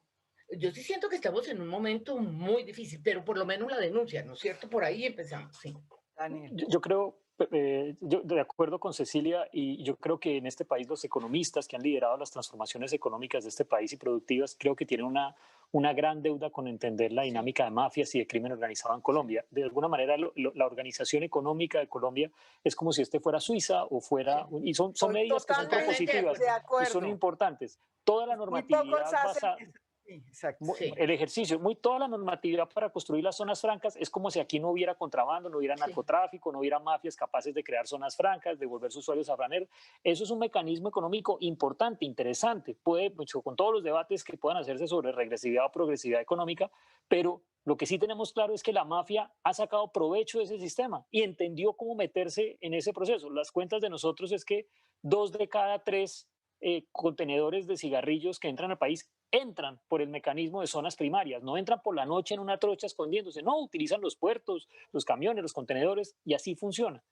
[SPEAKER 4] yo sí siento que estamos en un momento muy difícil, pero por lo menos la denuncia, ¿no es cierto? Por ahí empezamos, sí.
[SPEAKER 1] Daniel.
[SPEAKER 6] yo creo, yo de acuerdo con Cecilia, y yo creo que en este país los economistas que han liderado las transformaciones económicas de este país y productivas, creo que tienen una gran deuda con entender la
[SPEAKER 4] Sí.
[SPEAKER 6] dinámica de mafias y de crimen organizado en Colombia. De alguna manera, la organización económica de Colombia es como si este fuera Suiza o fuera,
[SPEAKER 4] Sí.
[SPEAKER 6] y son
[SPEAKER 1] Estoy
[SPEAKER 6] medidas que son
[SPEAKER 4] Totalmente de
[SPEAKER 1] totalmente
[SPEAKER 6] propositivas
[SPEAKER 1] de
[SPEAKER 4] acuerdo.
[SPEAKER 6] y son
[SPEAKER 1] acuerdo.
[SPEAKER 6] importantes. Toda la
[SPEAKER 1] Muy pocos
[SPEAKER 6] normatividad
[SPEAKER 1] hacen
[SPEAKER 6] basada,
[SPEAKER 1] eso. Sí, exacto.
[SPEAKER 4] Sí,
[SPEAKER 6] el ejercicio, toda la normatividad para construir las zonas francas es como si aquí no hubiera contrabando, no hubiera
[SPEAKER 4] sí.
[SPEAKER 6] narcotráfico, no hubiera mafias capaces de crear zonas francas, de volverse usuarios safraneros. Eso es un mecanismo económico importante, interesante, puede, mucho, con todos los debates que puedan hacerse sobre regresividad o progresividad económica, pero lo que sí tenemos claro es que la mafia ha sacado provecho de ese sistema y entendió cómo meterse en ese proceso. Las cuentas de nosotros es que 2 de cada 3 contenedores de cigarrillos que entran al país entran por el mecanismo de zonas primarias, no entran por la noche en una trocha escondiéndose, no, utilizan los puertos, los camiones, los contenedores y así funciona.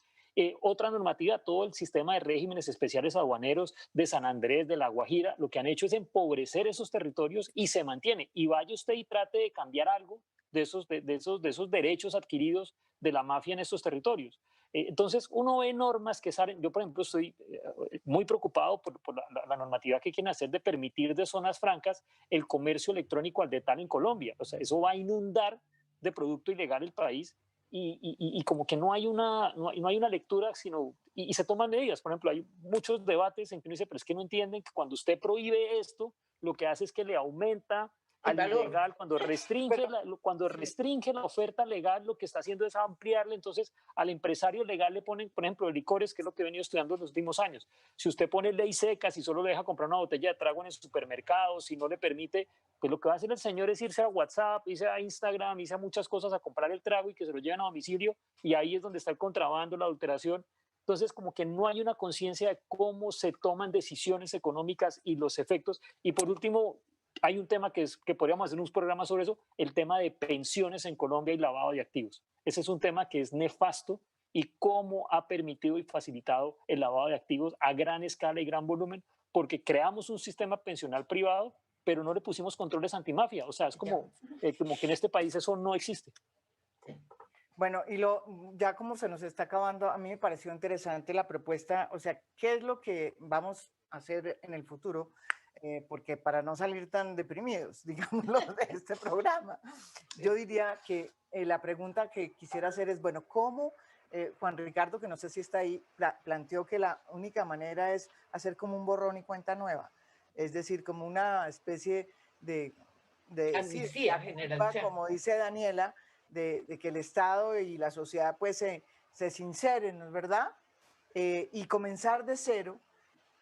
[SPEAKER 6] Otra normativa, todo el sistema de regímenes especiales aduaneros de San Andrés, de La Guajira, lo que han hecho es empobrecer esos territorios y se mantiene. Y vaya usted y trate de cambiar algo de esos derechos adquiridos de la mafia en estos territorios. Entonces, uno ve normas que salen, yo por ejemplo estoy muy preocupado por la normativa que quieren hacer de permitir de zonas francas el comercio electrónico al detalle en Colombia. O sea, eso va a inundar de producto ilegal el país y como que no hay una lectura, y se toman medidas. Por ejemplo, hay muchos debates en que uno dice, pero es que no entienden que cuando usted prohíbe esto, lo que hace es que le aumenta
[SPEAKER 4] El
[SPEAKER 6] al
[SPEAKER 4] valor.
[SPEAKER 6] ilegal, cuando restringe la oferta legal, lo que está haciendo es ampliarle. Entonces al empresario legal le ponen, por ejemplo, licores, que es lo que he venido estudiando en los últimos años. Si usted pone ley seca, si solo le deja comprar una botella de trago en el supermercado, si no le permite, pues lo que va a hacer el señor es irse a WhatsApp, irse a Instagram, irse a muchas cosas a comprar el trago y que se lo lleven a domicilio, y ahí es donde está el contrabando, la adulteración. Entonces, como que no hay una conciencia de cómo se toman decisiones económicas y los efectos. Y por último, hay un tema que podríamos hacer un programa sobre eso, el tema de pensiones en Colombia y lavado de activos. Ese es un tema que es nefasto, y cómo ha permitido y facilitado el lavado de activos a gran escala y gran volumen, porque creamos un sistema pensional privado, pero no le pusimos controles antimafia. O sea, es como que en este país eso no existe.
[SPEAKER 1] Bueno, ya como se nos está acabando, a mí me pareció interesante la propuesta, o sea, ¿qué es lo que vamos a hacer en el futuro? Porque para no salir tan deprimidos, digámoslo, de este programa, yo diría que la pregunta que quisiera hacer es, bueno, ¿cómo Juan Ricardo, que no sé si está ahí, planteó que la única manera es hacer como un borrón y cuenta nueva? Es decir, como una especie de
[SPEAKER 4] amnistía generalizada,
[SPEAKER 1] como dice Daniela, de que el Estado y la sociedad pues se sinceren, ¿no es verdad? Y comenzar de cero,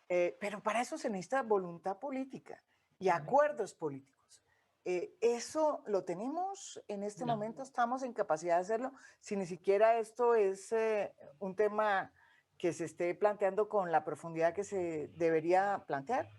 [SPEAKER 1] pero para eso se necesita voluntad política y acuerdos políticos. ¿Eso lo tenemos en este momento? ¿Estamos en capacidad de hacerlo? Si ni siquiera esto es un tema que se esté planteando con la profundidad que se debería plantear.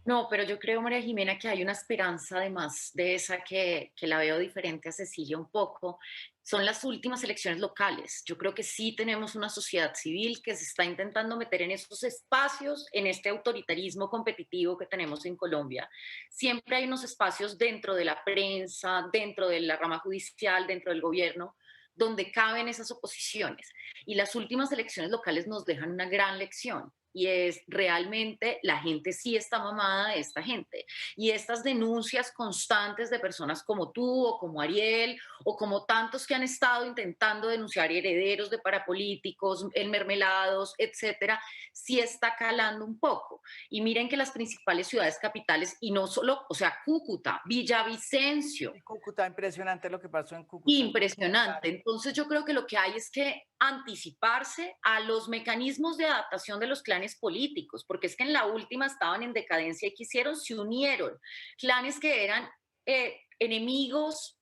[SPEAKER 5] No, pero yo creo, María Jimena, que hay una esperanza además de esa que la veo diferente a Cecilia un poco. Son las últimas elecciones locales. Yo creo que sí tenemos una sociedad civil que se está intentando meter en esos espacios, en este autoritarismo competitivo que tenemos en Colombia. Siempre hay unos espacios dentro de la prensa, dentro de la rama judicial, dentro del gobierno, donde caben esas oposiciones. Y las últimas elecciones locales nos dejan una gran lección. Y es realmente la gente sí está mamada de esta gente. Y estas denuncias constantes de personas como tú o como Ariel o como tantos que han estado intentando denunciar herederos de parapolíticos, el mermelados, etcétera, sí está calando un poco. Y miren que las principales ciudades capitales, y no solo, o sea, Cúcuta, Villavicencio,
[SPEAKER 1] En Cúcuta, impresionante lo que pasó en Cúcuta.
[SPEAKER 5] impresionante. Entonces yo creo que lo que hay es que anticiparse a los mecanismos de adaptación de los clanes políticos, porque es que en la última estaban en decadencia y quisieron, se unieron. Clanes que eran enemigos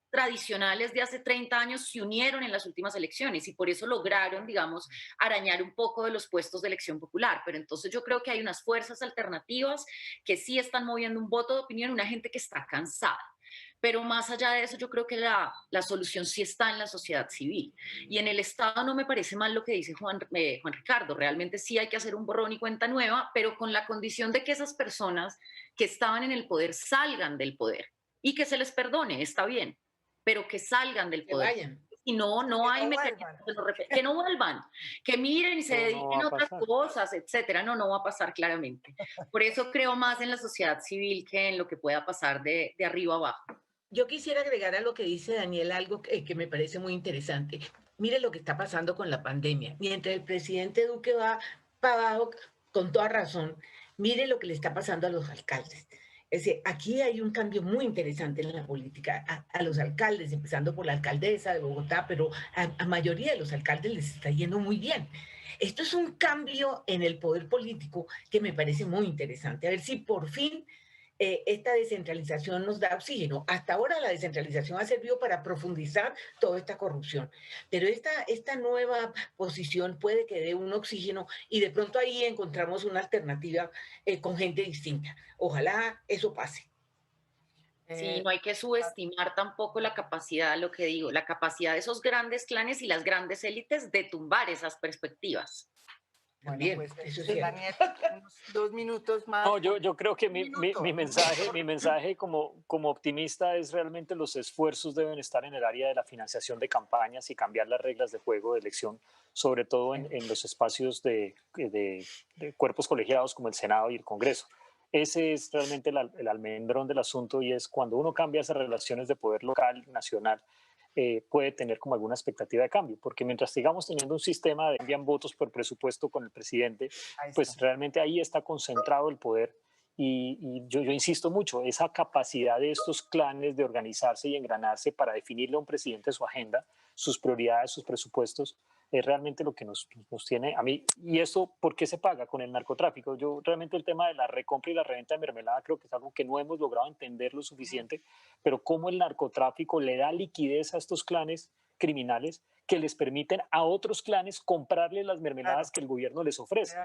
[SPEAKER 5] tradicionales de hace 30 años se unieron en las últimas elecciones y por eso lograron, digamos, arañar un poco de los puestos de elección popular. Pero entonces yo creo que hay unas fuerzas alternativas que sí están moviendo un voto de opinión, una gente que está cansada. Pero más allá de eso, yo creo que la solución sí está en la sociedad civil. Y en el Estado no me parece mal lo que dice Juan Ricardo. Realmente sí hay que hacer un borrón y cuenta nueva, pero con la condición de que esas personas que estaban en el poder salgan del poder y que se les perdone, está bien, pero que salgan del poder.
[SPEAKER 4] Que vayan.
[SPEAKER 5] Y no hay mecanismos que no vuelvan, que miren y se dediquen a otras cosas, etcétera. No va a pasar claramente. Por eso creo más en la sociedad civil que en lo que pueda pasar de arriba abajo.
[SPEAKER 4] Yo quisiera agregar a lo que dice Daniel algo que me parece muy interesante. Mire lo que está pasando con la pandemia. Mientras el presidente Duque va para abajo, con toda razón, mire lo que le está pasando a los alcaldes. Es decir, aquí hay un cambio muy interesante en la política. A los alcaldes, empezando por la alcaldesa de Bogotá, pero a mayoría de los alcaldes les está yendo muy bien. Esto es un cambio en el poder político que me parece muy interesante. A ver si por fin esta descentralización nos da oxígeno. Hasta ahora la descentralización ha servido para profundizar toda esta corrupción, pero esta nueva posición puede que dé un oxígeno y de pronto ahí encontramos una alternativa con gente distinta. Ojalá eso pase.
[SPEAKER 5] Sí, no hay que subestimar tampoco la capacidad, lo que digo, la capacidad de esos grandes clanes y las grandes élites de tumbar esas perspectivas.
[SPEAKER 4] También,
[SPEAKER 1] pues,
[SPEAKER 4] eso es cierto.
[SPEAKER 1] Daniel, unos 2 minutos más.
[SPEAKER 6] No, yo creo que
[SPEAKER 1] Un
[SPEAKER 6] mi,
[SPEAKER 1] minuto.
[SPEAKER 6] mi mensaje como optimista es realmente los esfuerzos deben estar en el área de la financiación de campañas y cambiar las reglas de juego de elección, sobre todo en los espacios de cuerpos colegiados como el Senado y el Congreso. Ese es realmente el almendrón del asunto y es cuando uno cambia esas relaciones de poder local, nacional, puede tener como alguna expectativa de cambio, porque mientras sigamos teniendo un sistema de envían votos por presupuesto con el presidente,
[SPEAKER 1] Ahí
[SPEAKER 6] pues
[SPEAKER 1] está.
[SPEAKER 6] realmente ahí está concentrado el poder y yo insisto mucho, esa capacidad de estos clanes de organizarse y engranarse para definirle a un presidente su agenda, sus prioridades, sus presupuestos, es realmente lo que nos tiene a mí. ¿Y eso por qué se paga? Con el narcotráfico. Yo realmente el tema de la recompra y la reventa de mermelada creo que es algo que no hemos logrado entender lo suficiente, pero cómo el narcotráfico le da liquidez a estos clanes criminales que les permiten a otros clanes comprarle las mermeladas
[SPEAKER 1] Claro.
[SPEAKER 6] que el gobierno les ofrece.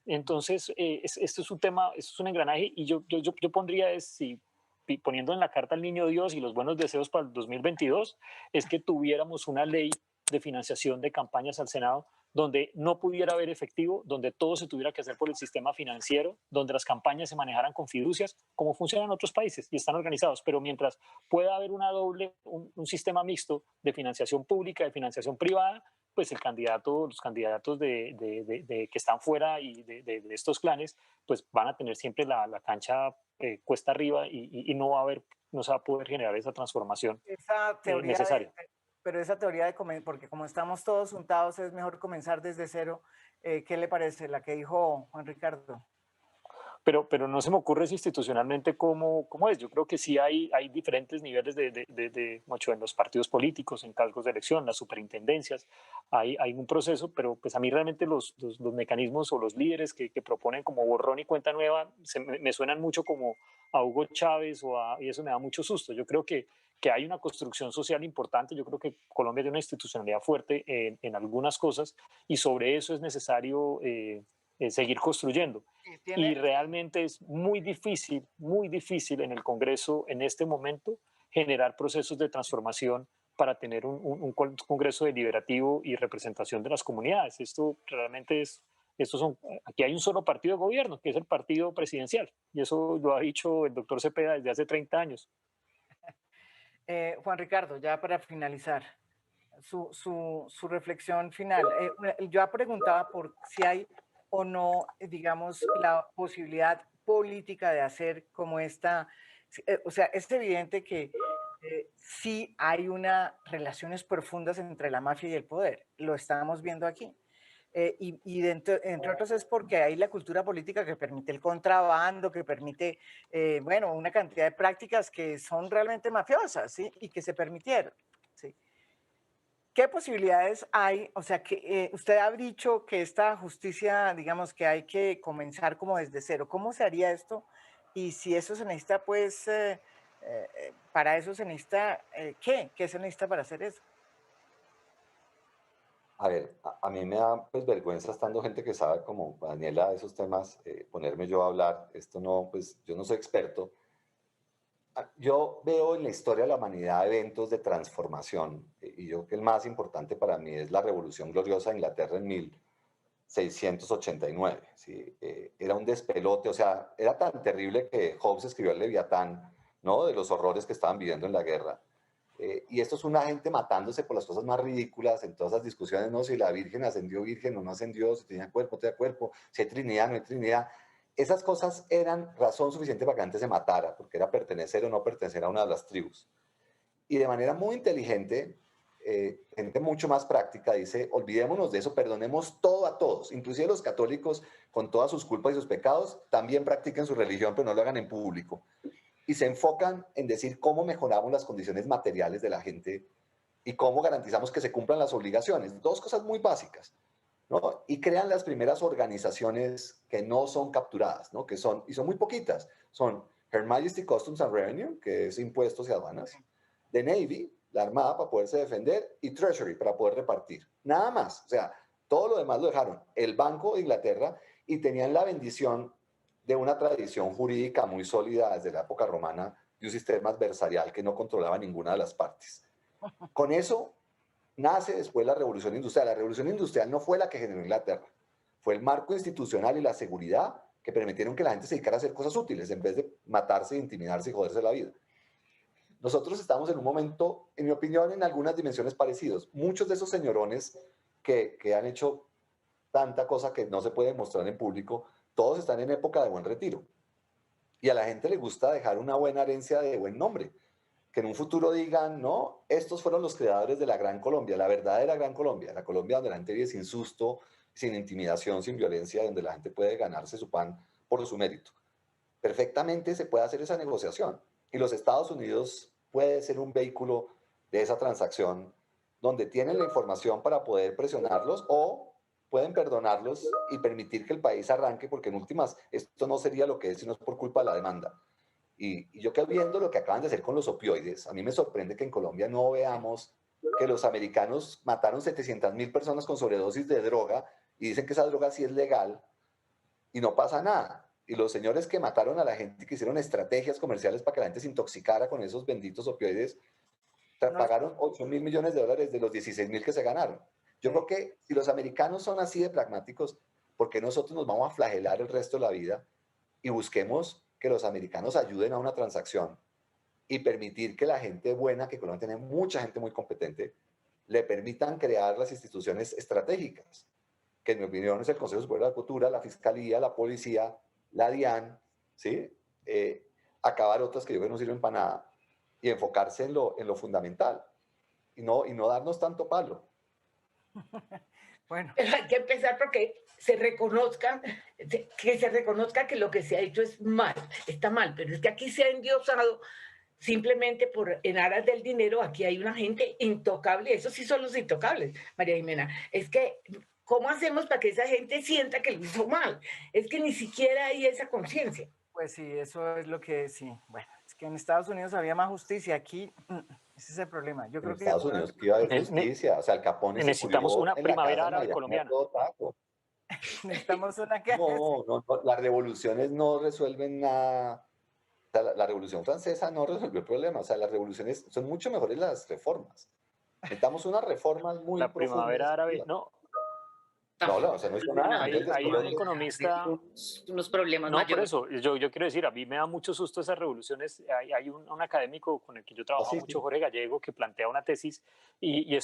[SPEAKER 6] Entonces, esto es un tema, esto es un engranaje y yo pondría, si poniendo en la carta al niño Dios y los buenos deseos para el 2022, es que tuviéramos una ley de financiación de campañas al Senado donde no pudiera haber efectivo, donde todo se tuviera que hacer por el sistema financiero, donde las campañas se manejaran con fiducias, como funcionan en otros países y están organizados. Pero mientras pueda haber un sistema mixto de financiación pública, de financiación privada, pues los candidatos que están fuera y de estos clanes, pues van a tener siempre la cancha cuesta arriba y no se va a poder generar esa transformación
[SPEAKER 1] Esa teoría
[SPEAKER 6] necesaria.
[SPEAKER 1] pero esa teoría porque como estamos todos juntados, es mejor comenzar desde cero. ¿Qué le parece la que dijo Juan Ricardo?
[SPEAKER 6] Pero no se me ocurre institucionalmente cómo es. Yo creo que sí hay diferentes niveles mucho en los partidos políticos, en cargos de elección, las superintendencias, hay un proceso, pero pues a mí realmente los mecanismos o los líderes que proponen como borrón y cuenta nueva me suenan mucho como a Hugo Chávez y eso me da mucho susto. Yo creo que hay una construcción social importante, yo creo que Colombia tiene una institucionalidad fuerte en algunas cosas y sobre eso es necesario seguir construyendo. Y realmente es muy difícil en el Congreso en este momento generar procesos de transformación para tener un Congreso deliberativo y representación de las comunidades. Esto realmente aquí hay un solo partido de gobierno, que es el partido presidencial, y eso lo ha dicho el doctor Cepeda desde hace 30 años.
[SPEAKER 1] Juan Ricardo, ya para finalizar, su reflexión final. Yo preguntaba por si hay o no, digamos, la posibilidad política de hacer como esta, o sea, es evidente que sí hay unas relaciones profundas entre la mafia y el poder, lo estamos viendo aquí. Entre otros es porque hay la cultura política que permite el contrabando, que permite, bueno, una cantidad de prácticas que son realmente mafiosas, ¿sí? Y que se permitieron, ¿sí? ¿Qué posibilidades hay? O sea, que usted ha dicho que esta justicia, digamos, que hay que comenzar como desde cero. ¿Cómo se haría esto? Y si eso se necesita, pues, para eso se necesita, ¿qué? ¿Qué se necesita para hacer eso?
[SPEAKER 3] A ver, a mí me da pues vergüenza estando gente que sabe como Daniela de esos temas, ponerme yo a hablar. Esto no, pues yo no soy experto. Yo veo en la historia de la humanidad eventos de transformación y yo creo que el más importante para mí es la Revolución Gloriosa de Inglaterra en 1689. ¿Sí? Era un despelote, o sea, era tan terrible que Hobbes escribió el Leviatán, ¿no? De los horrores que estaban viviendo en la guerra. Y esto es una gente matándose por las cosas más ridículas en todas las discusiones, no si la Virgen ascendió virgen o no ascendió, si tenía cuerpo, no tenía cuerpo, si hay Trinidad, no hay Trinidad. Esas cosas eran razón suficiente para que antes se matara, porque era pertenecer o no pertenecer a una de las tribus. Y de manera muy inteligente, gente mucho más práctica dice, olvidémonos de eso, perdonemos todo a todos, inclusive los católicos con todas sus culpas y sus pecados, también practiquen su religión, pero no lo hagan en público. Y se enfocan en decir cómo mejoramos las condiciones materiales de la gente y cómo garantizamos que se cumplan las obligaciones. Dos cosas muy básicas, ¿no? Y crean las primeras organizaciones que no son capturadas, ¿no? Que son, y son muy poquitas, son Her Majesty Customs and Revenue, que es impuestos y aduanas, The Navy, la Armada para poderse defender, y Treasury para poder repartir. Nada más, o sea, todo lo demás lo dejaron el Banco de Inglaterra y tenían la bendición de una tradición jurídica muy sólida desde la época romana, de un sistema adversarial que no controlaba ninguna de las partes. Con eso nace después la Revolución Industrial. La Revolución Industrial no fue la que generó Inglaterra. Fue el marco institucional y la seguridad que permitieron que la gente se dedicara a hacer cosas útiles en vez de matarse, intimidarse y joderse la vida. Nosotros estamos en un momento, en mi opinión, en algunas dimensiones parecidos. Muchos de esos señorones que han hecho tanta cosa que no se puede mostrar en público, todos están en época de buen retiro. Y a la gente le gusta dejar una buena herencia de buen nombre. Que en un futuro digan, no, estos fueron los creadores de la Gran Colombia, la verdadera Gran Colombia, la Colombia donde la gente vive sin susto, sin intimidación, sin violencia, donde la gente puede ganarse su pan por su mérito. Perfectamente se puede hacer esa negociación. Y los Estados Unidos puede ser un vehículo de esa transacción donde tienen la información para poder presionarlos o pueden perdonarlos y permitir que el país arranque, porque en últimas esto no sería lo que es si no es por culpa de la demanda. Y yo que viendo lo que acaban de hacer con los opioides, a mí me sorprende que en Colombia no veamos que los americanos mataron 700.000 personas con sobredosis de droga y dicen que esa droga sí es legal y no pasa nada. Y los señores que mataron a la gente, que hicieron estrategias comerciales para que la gente se intoxicara con esos benditos opioides, pagaron 8.000 millones de dólares de los 16.000 que se ganaron. Yo creo que si los americanos son así de pragmáticos, ¿por qué nosotros nos vamos a flagelar el resto de la vida y busquemos que los americanos ayuden a una transacción y permitir que la gente buena, que Colombia tiene mucha gente muy competente, le permitan crear las instituciones estratégicas, que en mi opinión es el Consejo Superior de la Cultura, la Fiscalía, la Policía, la DIAN, ¿sí? Acabar otras que yo creo que no sirven para nada y enfocarse en lo fundamental y no darnos tanto palo.
[SPEAKER 1] Bueno.
[SPEAKER 4] Pero hay que empezar porque se reconozca que lo que se ha hecho es mal, está mal, pero es que aquí se ha endiosado simplemente en aras del dinero. Aquí hay una gente intocable, esos sí son los intocables, María Jimena. Es que, ¿cómo hacemos para que esa gente sienta que lo hizo mal? Es que ni siquiera hay esa conciencia.
[SPEAKER 1] Pues sí, eso es lo que sí. Bueno, es que en Estados Unidos había más justicia, aquí ese es el problema. Yo creo
[SPEAKER 3] En Estados
[SPEAKER 1] que
[SPEAKER 3] Unidos que iba a haber justicia, o sea, el Capone se
[SPEAKER 6] necesitamos
[SPEAKER 3] murió
[SPEAKER 6] una
[SPEAKER 3] en la
[SPEAKER 6] primavera
[SPEAKER 3] casa
[SPEAKER 6] árabe
[SPEAKER 3] de Miami a
[SPEAKER 6] colombiana.
[SPEAKER 3] todo taco.
[SPEAKER 1] necesitamos una que...
[SPEAKER 3] No, las revoluciones no resuelven nada. O sea, la Revolución Francesa no resolvió el problema. O sea, las revoluciones son mucho mejores las reformas. Necesitamos unas reformas muy
[SPEAKER 6] La
[SPEAKER 3] profundas.
[SPEAKER 6] primavera árabe, no.
[SPEAKER 3] No, o sea, no hizo nada.
[SPEAKER 6] Hay un economista...
[SPEAKER 5] Unos problemas
[SPEAKER 6] No, por
[SPEAKER 5] mayores.
[SPEAKER 6] eso, yo quiero decir, a mí me da mucho susto esas revoluciones. Hay un académico con el que yo trabajo mucho, Jorge Gallego, que plantea una tesis y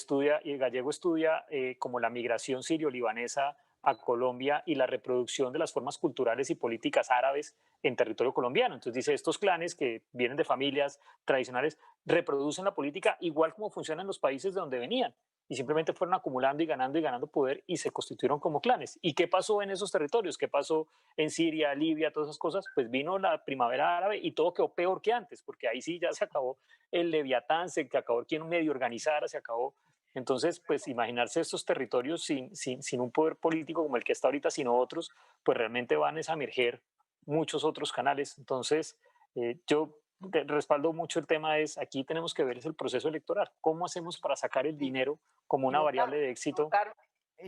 [SPEAKER 6] Gallego estudia como la migración sirio-libanesa a Colombia y la reproducción de las formas culturales y políticas árabes en territorio colombiano. Entonces dice, estos clanes que vienen de familias tradicionales reproducen la política igual como funcionan en los países de donde venían. Y simplemente fueron acumulando y ganando poder y se constituyeron como clanes. ¿Y qué pasó en esos territorios? ¿Qué pasó en Siria, Libia, todas esas cosas? Pues vino la primavera árabe y todo quedó peor que antes, porque ahí sí ya se acabó el Leviatán, se acabó quien medio organizara, se acabó. Entonces, pues imaginarse estos territorios sin un poder político como el que está ahorita, sino otros, pues realmente van a emerger muchos otros canales. Entonces, yo respaldo mucho el tema aquí tenemos que ver es el proceso electoral. ¿Cómo hacemos para sacar el dinero como una variable de éxito?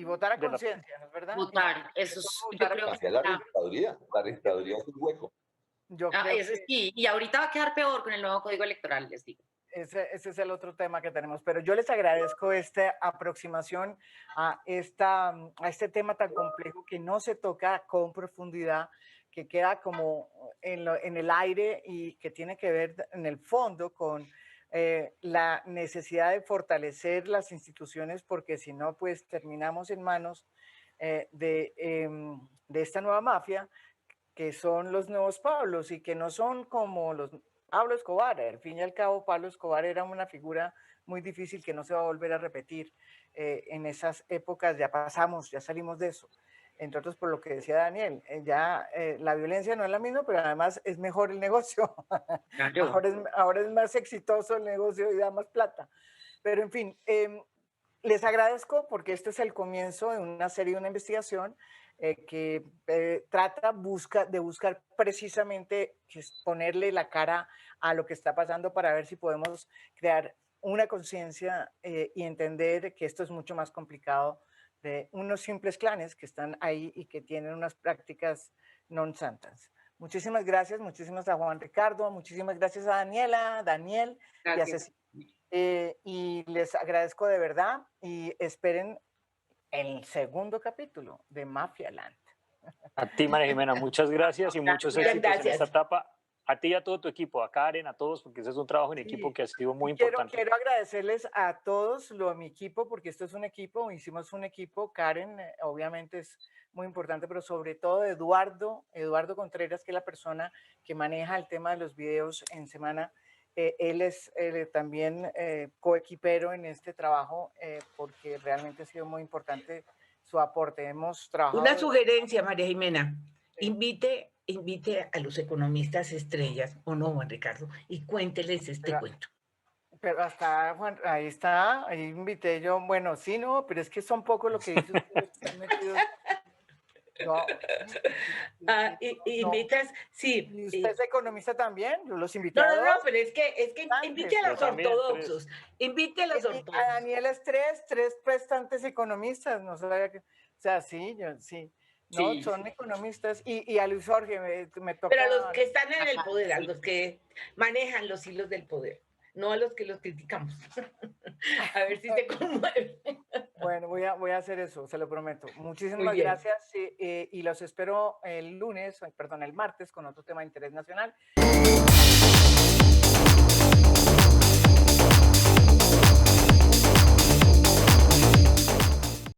[SPEAKER 1] Votar a conciencia, ¿no es verdad?
[SPEAKER 5] Votar, eso es, yo creo que
[SPEAKER 3] la registraduría es un hueco.
[SPEAKER 5] Sí, y ahorita va a quedar peor con el nuevo código electoral, les digo.
[SPEAKER 1] Ese es el otro tema que tenemos, pero yo les agradezco esta aproximación a este tema tan complejo que no se toca con profundidad, que queda como en el aire y que tiene que ver en el fondo con la necesidad de fortalecer las instituciones, porque si no, pues terminamos en manos de esta nueva mafia, que son los nuevos Pablos y que no son como los Pablo Escobar. Al fin y al cabo, Pablo Escobar era una figura muy difícil que no se va a volver a repetir. En esas épocas ya pasamos, ya salimos de eso. Entre otros, por lo que decía Daniel, la violencia no es la misma, pero además es mejor el negocio. Ahora es más exitoso el negocio y da más plata. Pero en fin, les agradezco porque este es el comienzo de una serie, de una investigación que trata de buscar precisamente ponerle la cara a lo que está pasando para ver si podemos crear una conciencia y entender que esto es mucho más complicado de unos simples clanes que están ahí y que tienen unas prácticas non santas. Muchísimas gracias a Juan Ricardo, muchísimas gracias a Daniel y a Cecilia. Y les agradezco de verdad y esperen el segundo capítulo de Mafia Land.
[SPEAKER 6] A ti, María Jimena, muchas gracias y muchos
[SPEAKER 4] Muchas
[SPEAKER 6] éxitos en esta
[SPEAKER 4] gracias.
[SPEAKER 6] etapa. A ti y a todo tu equipo, a Karen, a todos, porque ese es un trabajo en equipo que ha sido muy importante.
[SPEAKER 1] Quiero agradecerles a todos, mi equipo, porque esto es un equipo, hicimos un equipo. Karen, obviamente es muy importante, pero sobre todo Eduardo Contreras, que es la persona que maneja el tema de los videos en Semana. Él es también coequipero en este trabajo, porque realmente ha sido muy importante su aporte. Hemos trabajado...
[SPEAKER 4] Una sugerencia, María Jimena.
[SPEAKER 1] Sí.
[SPEAKER 4] Invite a los economistas estrellas, ¿o no, Juan Ricardo? Y cuénteles este cuento.
[SPEAKER 1] Pero hasta, Juan, ahí está, ahí invité yo. Bueno, sí, no, pero es que son pocos lo que dicen ustedes, están metidos. No,
[SPEAKER 4] invitas, sí.
[SPEAKER 1] ¿Y usted es economista también? Yo los invité
[SPEAKER 4] No,
[SPEAKER 1] a
[SPEAKER 4] no,
[SPEAKER 1] dos.
[SPEAKER 4] no, pero es que invite a los ortodoxos. Invite a los ortodoxos.
[SPEAKER 1] A Daniel es tres prestantes economistas, no sabía que. O sea, sí, sí. No,
[SPEAKER 4] Sí,
[SPEAKER 1] son economistas. Y a Luis Jorge me toca.
[SPEAKER 4] Pero a los que están en el poder, a los que manejan los hilos del poder, no a los que los criticamos. A ver si se conmueve.
[SPEAKER 1] Bueno, voy a hacer eso, se lo prometo. Muchísimas gracias y los espero el martes con otro tema de interés nacional.